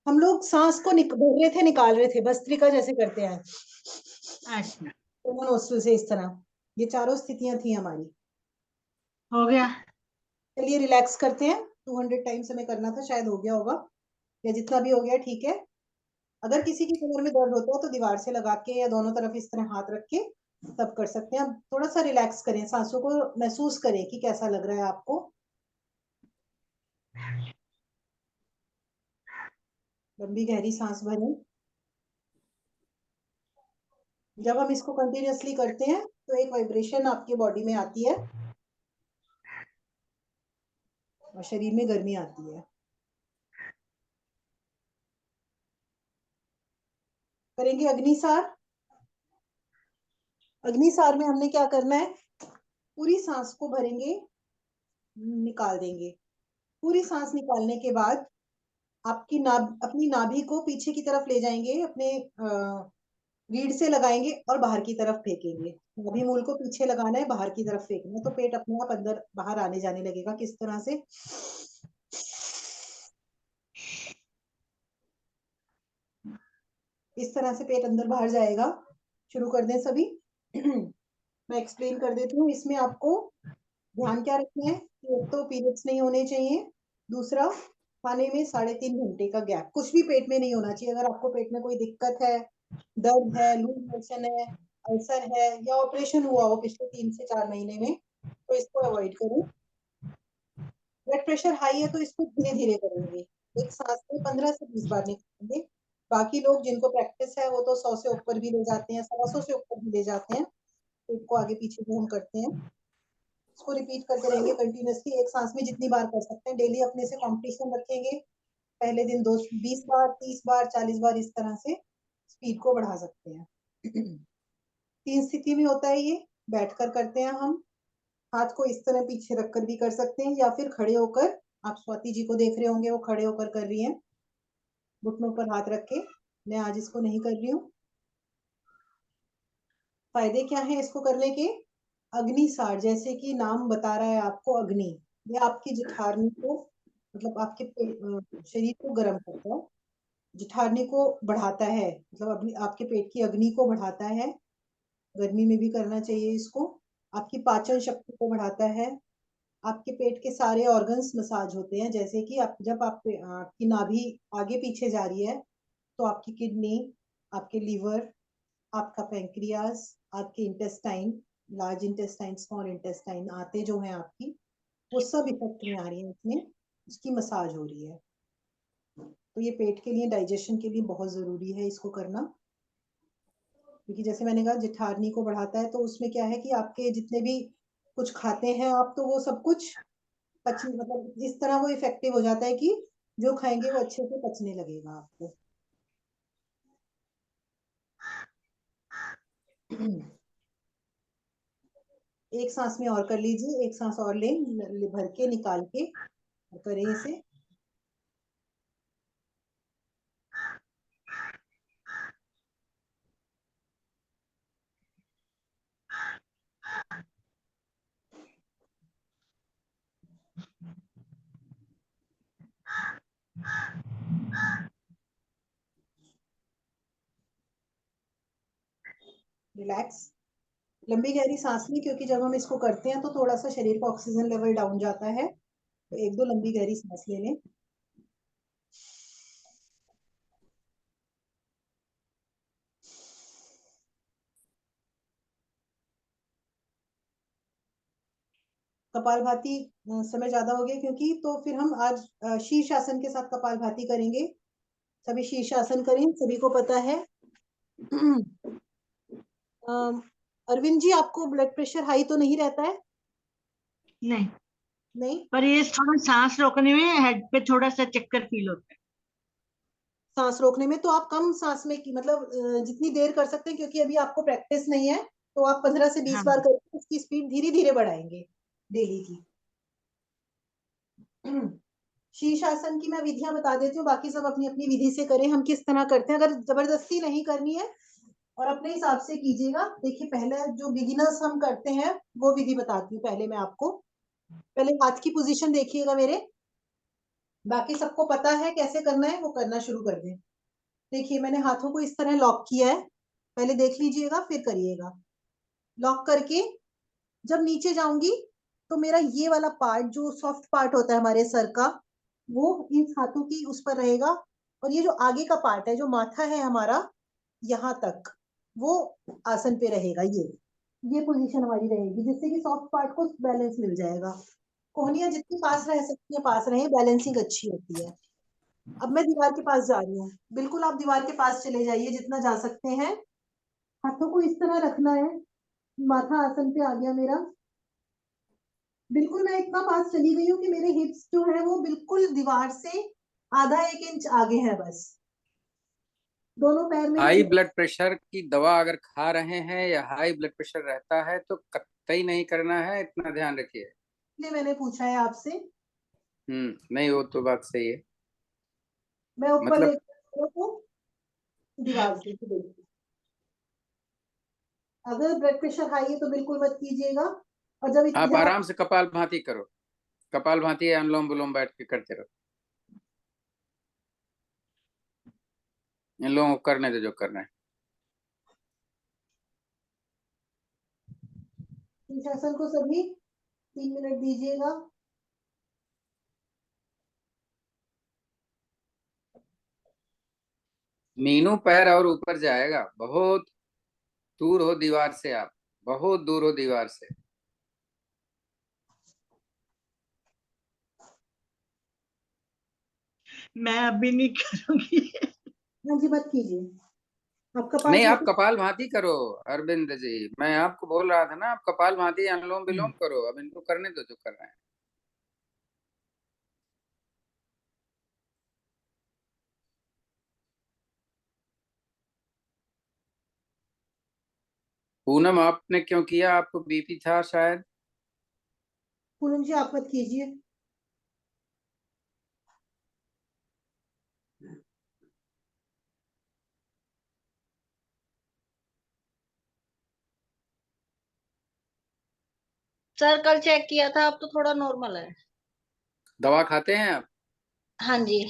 हम लोग सांस को भर रहे थे, निकाल रहे थे, भस्त्रिका जैसे करते हैं अच्छा, कॉमन नोस्ट्रल से, इस तरह। ये चारों स्थितियां थी हमारी। हो गया। चलिए रिलैक्स करते हैं। 200 टाइम्स हमें करना था, शायद हो गया होगा, या जितना भी हो गया ठीक है। अगर किसी की कमर में दर्द होता है तो दीवार से लगा के या दोनों तरफ इस तरह हाथ रख के तब कर सकते हैं। अब थोड़ा सा रिलैक्स करें, सांसों को महसूस करें कि कैसा लग रहा है आपको। लंबी गहरी सांस भरें। जब हम इसको कंटिन्यूअसली करते हैं तो एक वाइब्रेशन आपके बॉडी में आती है और शरीर में गर्मी आती है। करेंगे अग्निसार। अग्निसार में हमने क्या करना है, पूरी सांस को भरेंगे, निकाल देंगे। पूरी सांस निकालने के बाद आपकी अपनी नाभि को पीछे की तरफ ले जाएंगे, अपने रीढ़ से लगाएंगे और बाहर की तरफ फेंकेंगे। नाभि मूल को पीछे लगाना है, बाहर की तरफ फेंकना है, तो पेट अपने आप अंदर बाहर आने जाने लगेगा। किस तरह से? इस तरह से पेट अंदर बाहर जाएगा। शुरू कर दें सभी। मैं एक्सप्लेन कर देती हूँ। इसमें आपको ध्यान क्या रखना है कि एक तो पीरियड्स नहीं होने चाहिए, दूसरा खाने में 3.5 घंटे का गैप, कुछ भी पेट में नहीं होना चाहिए। अगर आपको पेट में कोई दिक्कत है, दर्द है, लूज मोशन है, अल्सर है, या ऑपरेशन हुआ हो पिछले 3 से 4 महीने में, तो इसको अवॉइड करें। ब्लड प्रेशर हाई है तो इसको धीरे धीरे करेंगे। एक सांस में 15 से 20 बार निकालेंगे। बाकी लोग जिनको प्रैक्टिस है वो तो 100 से ऊपर भी ले जाते हैं, 125 से ऊपर भी ले जाते हैं। पेट को आगे पीछे जो हम करते हैं, इसको रिपीट करते रहेंगे कंटिन्यूअसली। एक सांस में जितनी बार कर सकते हैं। डेली अपने से कंपटीशन रखेंगे। पहले दिन 20 बार, 30 बार, 40 बार, इस तरह से स्पीड को बढ़ा सकते हैं। 3 स्थिति में होता है ये। बैठकर करते हैं हम, हाथ को इस तरह पीछे रखकर भी कर सकते हैं, या फिर खड़े होकर। आप स्वाति जी को देख रहे होंगे, वो खड़े होकर कर रही हैं, घुटनों पर हाथ रख के। मैं आज इसको नहीं कर रही हूँ। फायदे क्या हैं इसको करने के? अग्निसार, जैसे कि नाम बता रहा है आपको, अग्नि, ये आपकी जठराग्नि को, मतलब आपके शरीर को गर्म करता है, जठराग्नि को बढ़ाता है, मतलब आपके पेट की अग्नि को बढ़ाता है। गर्मी में भी करना चाहिए इसको। आपकी पाचन शक्ति को बढ़ाता है। आपके पेट के सारे ऑर्गन्स मसाज होते हैं, जैसे कि जब आपकी नाभि आगे पीछे जा रही है तो आपकी किडनी, आपके लीवर, आपका पैंक्रियाज, आपके intestine, large intestine, small intestine, आते जो हैं आपकी, वो सब इफेक्ट में आ रही है इसमें, उसकी मसाज हो रही है। तो ये पेट के लिए, डाइजेशन के लिए बहुत जरूरी है इसको करना। क्योंकि जैसे मैंने कहा जठराग्नि को बढ़ाता है, तो उसमें क्या है कि आपके जितने भी कुछ खाते हैं आप, तो वो सब कुछ मतलब इस तरह वो इफेक्टिव हो जाता है कि जो खाएंगे वो अच्छे से पचने लगेगा आपको। एक सांस में और कर लीजिए, एक सांस और लें, भर के निकाल के करें इसे। रिलैक्स। लंबी गहरी सांस लें, क्योंकि जब हम इसको करते हैं तो थोड़ा सा शरीर का ऑक्सीजन लेवल डाउन जाता है। तो 1-2 लंबी गहरी सांस ले लें। कपालभाति समय ज्यादा हो गया क्योंकि, तो फिर हम आज शीर्षासन के साथ कपालभाति करेंगे। सभी शीर्षासन करें, सभी को पता है। अरविंद जी, आपको ब्लड प्रेशर हाई तो नहीं रहता है? नहीं, नहीं, पर ये थोड़ा सांस रोकने में हेड पे थोड़ा सा चक्कर फील होता है। सांस रोकने में तो आप कम सांस में की, मतलब जितनी देर कर सकते हैं, क्योंकि अभी आपको प्रैक्टिस नहीं है, तो आप 15 से 20 हाँ, बार करके उसकी स्पीड धीरे धीरे बढ़ाएंगे डेली की। शीर्षासन की मैं विधियां बता देती हूँ, बाकी सब अपनी अपनी विधि से करें। हम किस तरह करते हैं, अगर जबरदस्ती नहीं करनी है और अपने हिसाब से कीजिएगा। देखिए पहले जो बिगिनर्स हम करते हैं वो विधि बताती हूँ पहले मैं आपको। पहले हाथ की पोजीशन देखिएगा मेरे, बाकी सबको पता है कैसे करना है, वो करना शुरू कर दें। देखिए मैंने हाथों को इस तरह लॉक किया है, पहले देख लीजिएगा फिर करिएगा। लॉक करके जब नीचे जाऊंगी तो मेरा ये वाला पार्ट जो सॉफ्ट पार्ट होता है हमारे सर का, वो इन हाथों की उस पर रहेगा, और ये जो आगे का पार्ट है जो माथा है हमारा यहाँ तक, वो आसन पे रहेगा। ये पोजीशन हमारी रहेगी, जिससे कि सॉफ्ट पार्ट को बैलेंस मिल जाएगा। कोहनियां जितनी पास रह सकती है पास रहे, बैलेंसिंग अच्छी होती है। अब मैं दीवार के पास जा रही हूँ, बिल्कुल आप दीवार के पास चले जाइए जितना जा सकते हैं। हाथों को इस तरह रखना है, माथा आसन पे आ गया मेरा। बिल्कुल मैं इतना पास चली गई हूँ कि मेरे हिप्स जो है वो बिल्कुल दीवार से आधा एक इंच आगे है बस। दोनों पैर मेरे हाई ब्लड प्रेशर की दवा अगर खा रहे हैं या हाई ब्लड प्रेशर रहता है तो कतई नहीं करना है, इतना ध्यान रखिए। इसलिए मैंने पूछा है आपसे। नहीं वो तो बात सही है। मैं ऊपर मतलब देखती हूँ दीवार से देखती। अगर ब्लड प्रेशर हाई है तो बिल्कुल मत कीजिएगा। और जब आप जहाँ आराम से कपाल भांति करो, कपाल भांति या अनुलोम विलोम बैठ के करते रहो। इन लोगों को करने दो जो करना है। शीर्षासन को सभी 3 मिनट दीजिएगा। मीनू पैर और ऊपर जाएगा, बहुत दूर हो दीवार से, आप बहुत दूर हो दीवार से। मैं अभी नहीं करूंगी। हाँ जी, मत कीजिए। आपका पास नहीं आप भाती कपाल भांति करो अरविंद जी, मैं आपको बोल रहा था ना, आप कपाल भांति या अनुलोम विलोम करो। अब इनको करने दो जो कर रहे हैं। पूनम आपने क्यों किया? आपको बीपी था शायद। पूनम जी आप मत कीजिए। सर कल चेक किया था, अब तो थोड़ा नॉर्मल है। दवा खाते हैं आप? हाँ जी।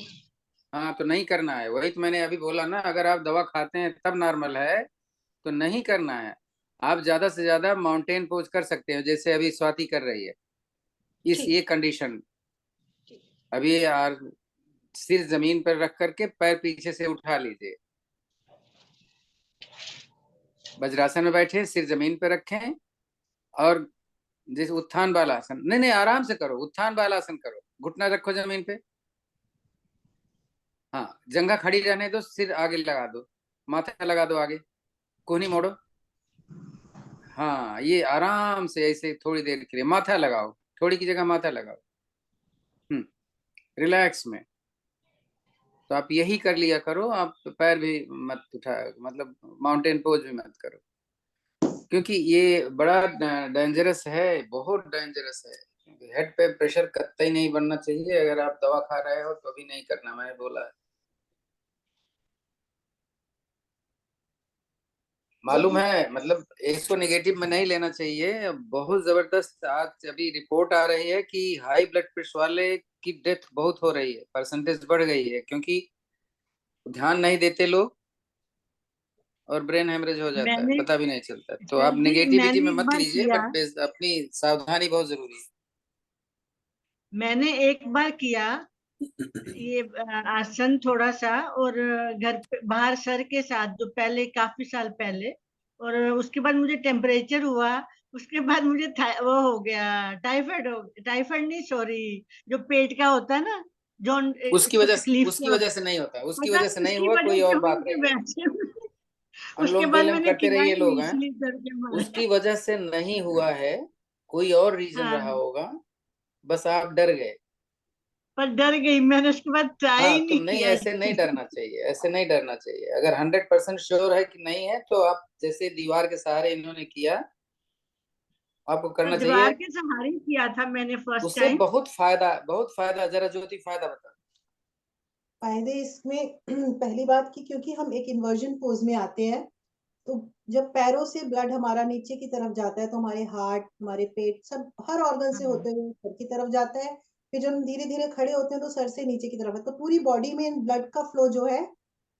हाँ तो नहीं करना है, वही तो मैंने अभी बोला ना, अगर आप दवा खाते हैं तब नॉर्मल है तो नहीं करना है। आप ज्यादा से ज्यादा माउंटेन पोज कर सकते हो, जैसे अभी स्वाति कर रही है इस ठीक ये कंडीशन। ठीक। अभी यार सिर जमीन पर रख करके पैर पीछे से उठा लीजिए, वज्रासन में बैठे, सिर जमीन पर रखें, और जैसे उत्थान वाला आसन, नहीं नहीं आराम से करो, उत्थान वाला आसन करो, घुटना रखो जमीन पे। हाँ जंघा खड़ी रहने दो, सिर आगे लगा दो, माथा लगा दो आगे, कोहनी मोड़ो। हाँ ये आराम से ऐसे थोड़ी देर के लिए माथा लगाओ, थोड़ी की जगह माथा लगाओ। रिलैक्स में। तो आप यही कर लिया करो, आप पैर भी मत उठा, मतलब माउंटेन पोज भी मत करो, क्योंकि ये बड़ा डेंजरस है, बहुत डेंजरस है। हेड पे प्रेशर कतई नहीं बनना चाहिए। अगर आप दवा खा रहे हो तो भी नहीं करना, मैंने बोला है। मालूम देखिए है, मतलब इसको नेगेटिव में नहीं लेना चाहिए। बहुत जबरदस्त आज अभी रिपोर्ट आ रही है कि हाई ब्लड प्रेशर वाले की डेथ बहुत हो रही है, परसेंटेज बढ़ गई है, क्योंकि ध्यान नहीं देते लोग और ब्रेन हेमरेज हो जाता है, मैंने पता भी नहीं चलता। तो सर आप जी नेगेटिविटी मैंने में एक मत बार लीजिए, किया, बट अपनी सावधानी बहुत जरूरी है। मैंने एक बार किया ये आसन थोड़ा सा, और घर पे बाहर सर के साथ, जो पहले काफी साल पहले, और उसके बाद मुझे टेम्परेचर हुआ। उसके बाद मुझे वो हो गया, टाइफाइड हो, टाइफाइड नहीं सॉरी, जो पेट का होता है ना, जॉन तकलीफ उसकी क्या वजह होता से नहीं होता, उसकी पता वजह से नहीं नहीं उसकी हुआ, वजह कोई से और हुई बात कि रही है। वैसे उसके अनुलोम बाद विलोम मैंने करते किया रहिए ही लोग नहीं, हैं, इसलिए डर के मारे। उसकी वजह से नहीं हुआ है, कोई और रीजन रहा हाँ, होगा, बस आप डर गए। पर डर गई मैंने, उसके बाद ट्राई हाँ ही तो नहीं नहीं, किया ऐसे नहीं डरना चाहिए, ऐसे नहीं डरना चाहिए। अगर 100% श्योर है कि नहीं है तो आप जैसे दीवार के सहारे इन्होंने किया, आपको करना दीवार चाहिए। के सहारे किया था मैंने फर्स्ट उससे टाइम। बहुत फायदा, बहुत फायदा। जरा ज्योति फायदा बता। फायदे इसमें पहली बात की, क्योंकि हम एक इन्वर्जन पोज में आते हैं तो जब पैरों से ब्लड हमारा नीचे की तरफ जाता है तो हमारे हार्ट, हमारे पेट, सब हर ऑर्गन से होते हुए सर की तरफ जाता है। फिर जब हम धीरे धीरे खड़े होते हैं तो सर से नीचे की तरफ है, तो पूरी बॉडी में ब्लड का फ्लो जो है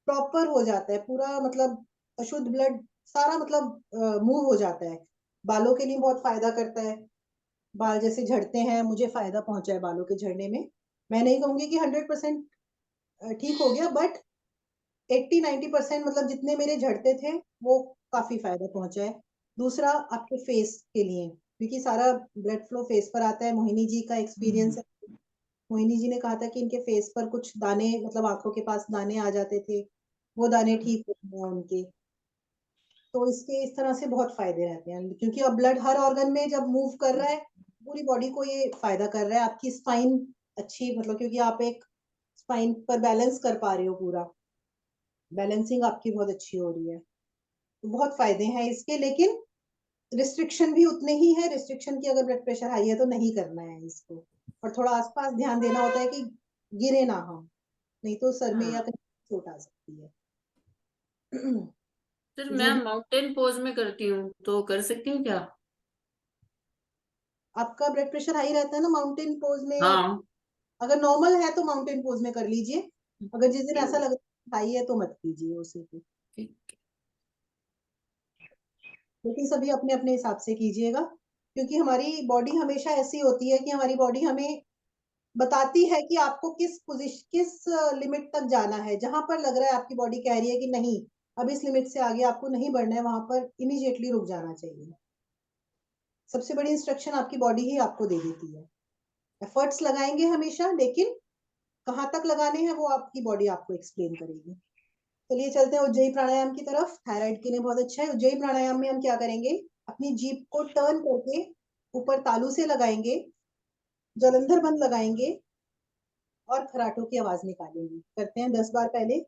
प्रॉपर हो जाता है, पूरा मतलब अशुद्ध ब्लड सारा मतलब मूव हो जाता है। बालों के लिए बहुत फायदा करता है। बाल जैसे झड़ते हैं, मुझे फायदा पहुंचा है बालों के झड़ने में। मैं नहीं कहूंगी कि 100% ठीक हो गया, बट 80-90% मतलब जितने मेरे झड़ते थे वो काफी फायदा पहुंचा है। दूसरा आपके फेस के लिए, क्योंकि सारा ब्लड फ्लो फेस पर आता है। मोहिनी जी का एक्सपीरियंस है, मोहिनी जी ने कहा था कि इनके फेस पर कुछ दाने, मतलब आंखों के पास दाने आ जाते थे, वो दाने ठीक हो गए हैं उनके। तो इसके इस तरह से बहुत फायदे रहते हैं, क्योंकि अब ब्लड हर ऑर्गन में जब मूव कर रहा है, पूरी बॉडी को ये फायदा कर रहा है। आपकी स्पाइन अच्छी, मतलब क्योंकि आप एक स्पाइन पर बैलेंस कर पा रहे हो, पूरा बैलेंसिंग आपकी बहुत अच्छी हो रही है। तो बहुत फायदे हैं इसके, लेकिन रिस्ट्रिक्शन भी उतने ही है। रिस्ट्रिक्शन की, अगर ब्लड प्रेशर हाई है तो नहीं करना है इसको, और थोड़ा आसपास ध्यान देना होता है कि गिरे ना हम, नहीं तो सर में या कहीं चोट आ सकती है। सर जो मैं भी माउंटेन पोज में करती हूँ तो कर सकती हूँ क्या? आपका ब्लड प्रेशर हाई रहता है ना, माउंटेन पोज में हाँ। अगर नॉर्मल है तो माउंटेन पोज में कर लीजिए। अगर जिस दिन ऐसा लग रहा है हाई है तो मत कीजिए उसे भी। ठीक। लेकिन सभी अपने अपने हिसाब से कीजिएगा, क्योंकि हमारी बॉडी हमेशा ऐसी होती है कि हमारी बॉडी हमें बताती है कि आपको किस पोजीशन, किस लिमिट तक जाना है। जहां पर लग रहा है आपकी बॉडी कह रही है कि नहीं, अब इस लिमिट से आगे आपको नहीं बढ़ना है, वहां पर इमीडिएटली रुक जाना चाहिए। सबसे बड़ी इंस्ट्रक्शन आपकी बॉडी ही आपको दे देती है। एफर्ट्स लगाएंगे हमेशा, लेकिन कहाँ तक लगाने हैं वो आपकी बॉडी आपको एक्सप्लेन करेगी। चलिए चलते हैं उज्जयी प्राणायाम की तरफ। थायराइड के लिए बहुत अच्छा है। उज्जयी प्राणायाम में हम क्या करेंगे, अपनी जीभ को टर्न करके ऊपर तालू से लगाएंगे, जलंधर बंद लगाएंगे और खराटों की आवाज निकालेंगे। करते हैं 10 बार पहले।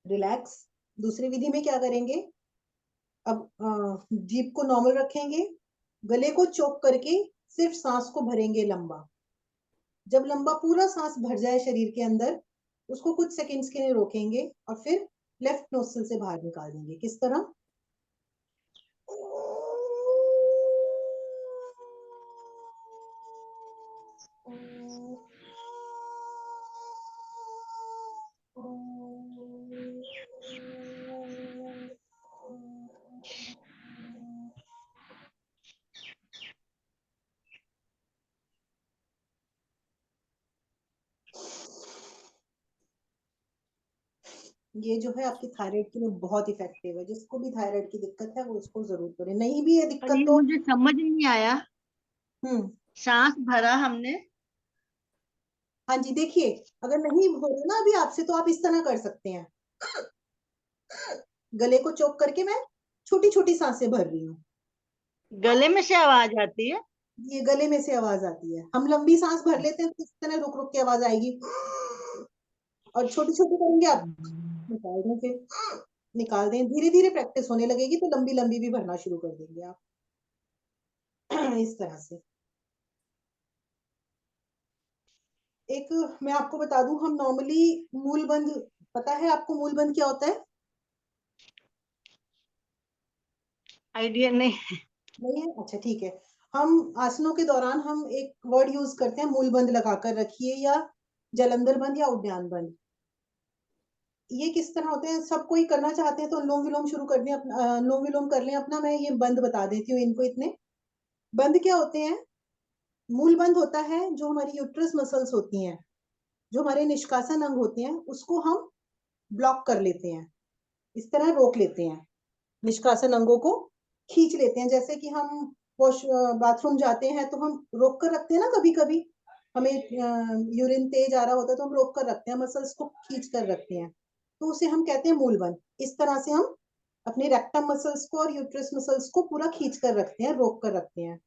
रिलैक्स। दूसरी विधि में क्या करेंगे, अब जीभ को नॉर्मल रखेंगे, गले को चोक करके सिर्फ सांस को भरेंगे लंबा। जब लंबा पूरा सांस भर जाए शरीर के अंदर, उसको कुछ सेकंड्स के लिए रोकेंगे और फिर लेफ्ट नोस्ट्रिल से बाहर निकाल देंगे। किस तरह, ये जो है आपकी थायराइड के लिए बहुत इफेक्टिव है। जिसको भी थायराइड की दिक्कत है वो इसको जरूर करें। नहीं भी है पर दिक्कत ये तो मुझे समझ नहीं आया, हम्म सांस भरा हमने, हाँ जी, देखिए, अगर नहीं हो रहा ना अभी आपसे, तो आप इस तरह कर सकते हैं। गले को चोक करके मैं छोटी छोटी सांसें भर रही हूँ। गले में से आवाज आती है। ये गले में से आवाज आती है। हम लंबी सांस भर लेते हैं तो इस तरह रुक रुक के आवाज आएगी, और छोटी छोटी करेंगे आप, निकाल दें, फिर निकाल दें। धीरे धीरे प्रैक्टिस होने लगेगी तो लंबी लंबी भी भरना शुरू कर देंगे आप। इस तरह से। एक मैं आपको बता दूं, हम नॉर्मली मूलबंध, पता है आपको मूलबंध क्या होता है? आइडिया नहीं। नहीं है, अच्छा ठीक है। हम आसनों के दौरान हम एक वर्ड यूज करते हैं, मूलबंध लगाकर रखिए या जलंधर बंद या उद्यान बंद। ये किस तरह होते हैं, सब कोई करना चाहते हैं तो अनुलोम विलोम शुरू कर दें अपना, अनुलोम विलोम कर लें अपना। मैं ये बंद बता देती हूँ इनको इतने। बंद क्या होते हैं, मूल बंद होता है जो हमारी यूट्रस मसल्स होती हैं, जो हमारे निष्कासन अंग होते हैं, उसको हम ब्लॉक कर लेते हैं, इस तरह रोक लेते हैं, निष्कासन अंगों को खींच लेते हैं। जैसे कि हम वॉश बाथरूम जाते हैं तो हम रोक कर रखते हैं ना, कभी कभी हमें यूरिन तेज आ रहा होता है तो हम रोक कर रखते हैं, मसल्स को खींच कर रखते हैं, तो उसे हम कहते हैं मूलबंध। इस तरह से हम अपने रेक्टम मसल्स को और यूट्रस मसल्स को पूरा खींच कर रखते हैं, रोक कर रखते हैं।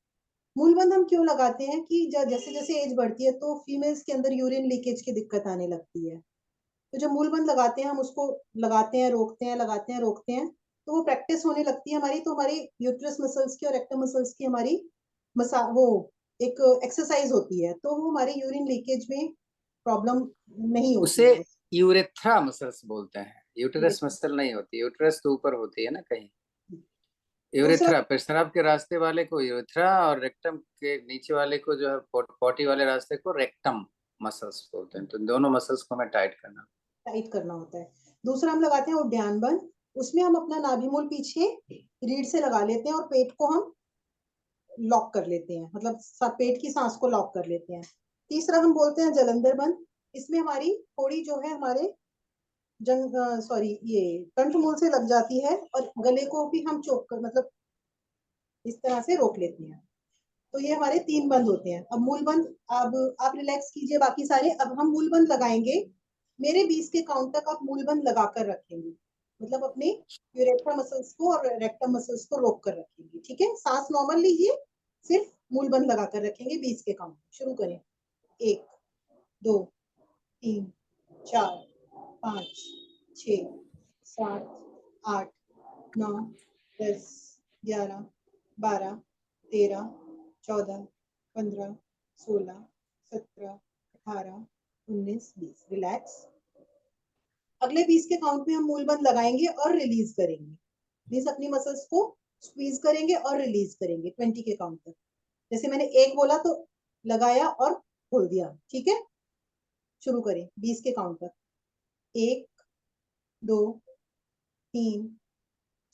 मूलबंध हम क्यों लगाते हैं कि जैसे जैसे एज बढ़ती है तो फीमेल्स के अंदर यूरिन लीकेज की दिक्कत आने लगती है। तो जब मूलबंध लगाते हैं हम उसको लगाते हैं रोकते हैं, लगाते हैं रोकते हैं, तो वो प्रैक्टिस होने लगती है हमारी, तो हमारी यूट्रस मसल्स की और रेक्टम मसल्स की हमारी वो एक एक्सरसाइज होती है, तो वो हमारे यूरिन लीकेज में प्रॉब्लम नहीं होती उसे है। यूरेथ्रा मसल्स बोलते हैं, यूटेरस दूसरा मसल नहीं होती, यूटेरस तो ऊपर होती है ना कहीं। यूरेथ्रा पेशाब के रास्ते वाले को यूरेथ्रा, और रेक्टम के नीचे वाले को जो है पॉटी वाले रास्ते को रेक्टम मसल्स बोलते हैं। तो दोनों मसल्स को हमें टाइट करना होता है। दूसरा हम लगाते हैं उद्यान बंध, उसमें हम अपना नाभि मूल पीछे रीढ़ से लगा लेते हैं और पेट को हम लॉक कर लेते हैं, मतलब पेट की सांस को लॉक कर लेते हैं। तीसरा हम बोलते हैं जलंधर बंध, इसमें हमारी थोड़ी जो है हमारे ये कंठमूल से लग जाती है और गले को भी हम चोक कर मतलब इस तरह से रोक लेते हैं। तो ये हमारे 3 बंद होते हैं। अब मूल बंद, अब आप रिलैक्स कीजिए बाकी सारे। अब हम मूल बंद लगाएंगे, मेरे 20 के काउंट तक आप मूल बंद लगाकर रखेंगे, मतलब अपने यूरेथ्रा मसल्स को और रेक्टम मसल्स को रोक कर रखेंगे। ठीक है, सांस नॉर्मल लीजिए, सिर्फ मूल बंद लगाकर रखेंगे 20 के काउंट। शुरू करें। 1 2 3 4 5 6 7 8 9 10 11 12 13 14 15 16 17 18 19 20। रिलैक्स। अगले 20 के काउंट में हम मूल बंद लगाएंगे और रिलीज करेंगे, मीन्स अपनी मसल्स को स्क्वीज करेंगे और रिलीज करेंगे 20 के काउंट तक। जैसे मैंने 1 बोला तो लगाया और खोल दिया। ठीक है, शुरू करें 20 के काउंट तक। 1 2 3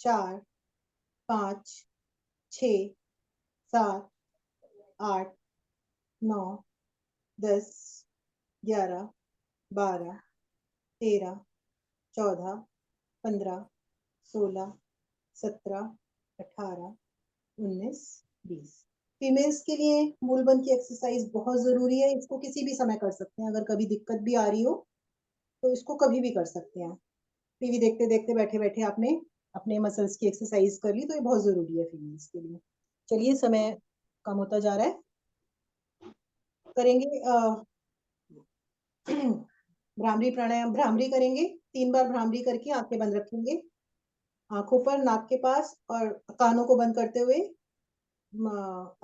4 5 6 7 8 9 10 11 12 13 14 15 16 17 18 19 20। फीमेल्स के लिए मूलबंध की एक्सरसाइज बहुत जरूरी है, इसको किसी भी समय कर सकते हैं। अगर कभी दिक्कत भी आ रही हो तो इसको कभी भी कर सकते हैं। टीवी देखते देखते बैठे बैठे आपने अपने मसल्स की एक्सरसाइज कर ली, तो ये बहुत जरूरी है फीमेल्स के लिए। चलिए, समय कम होता जा रहा है, करेंगे भ्रामरी प्राणायाम। भ्रामरी करेंगे 3 बार, भ्रामरी करके आंखें बंद रखेंगे, आंखों पर नाक के पास और कानों को बंद करते हुए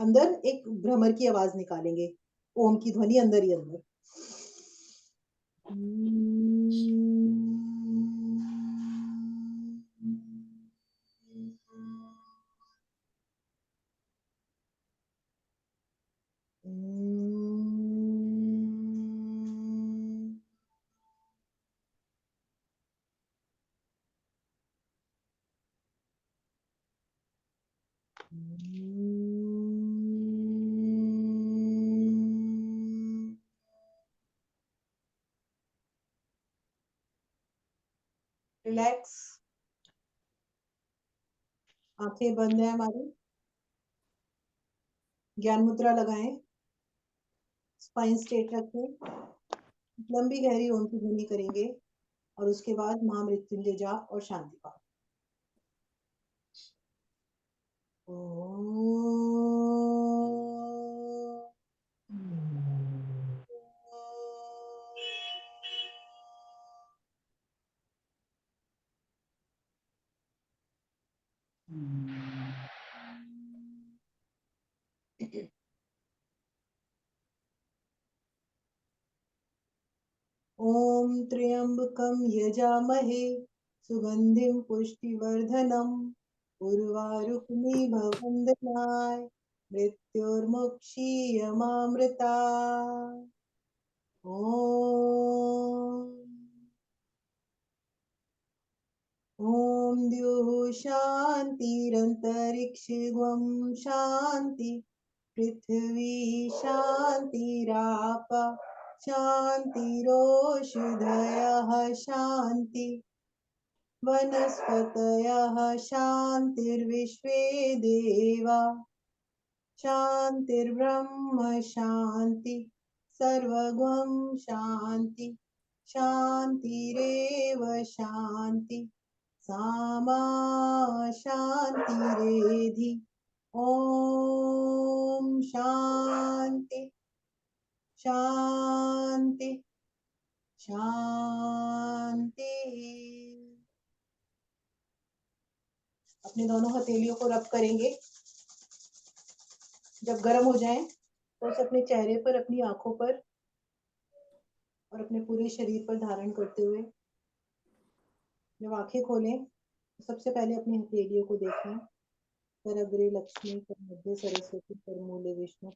अंदर एक भ्रमर की आवाज निकालेंगे, ओम की ध्वनि अंदर ही अंदर। रिलैक्स, आंखें बंद है हमारी, ज्ञान मुद्रा लगाएं, स्पाइन स्ट्रेट रखें, लंबी गहरी ओम की ध्वनि करेंगे और उसके बाद महामृत्युंजय जाप और शांति पाठ। ओम त्र्यंबकं यजामहे सुगंधिं पुष्टिवर्धनम् उर्वारुकमिव वन्दनाय मृत्युर्मुक्षीयमामृता। ओम द्युः शान्तिरन्तरिक्षं शान्ति, पृथ्वी शान्तिराप शान्तिरोषधयः शान्ति, वनस्पतयः शान्तिर्विश्वे देवा शान्तिर्ब्रह्म शान्ति, सर्वगं शान्ति, शान्तिरेव शान्ति, सामा शान्तिरेधि। ओम शांति। शांति। अपने दोनों हथेलियों को रब करेंगे। जब गर्म हो जाए तो उसे अपने चेहरे पर, अपनी आंखों पर और अपने पूरे शरीर पर धारण करते हुए जब आंखें खोलें तो सबसे पहले अपनी हथेलियों को देखें। कर अग्रे लक्ष्मी, कर मध्य सरस्वती, कर मूले विष्णु,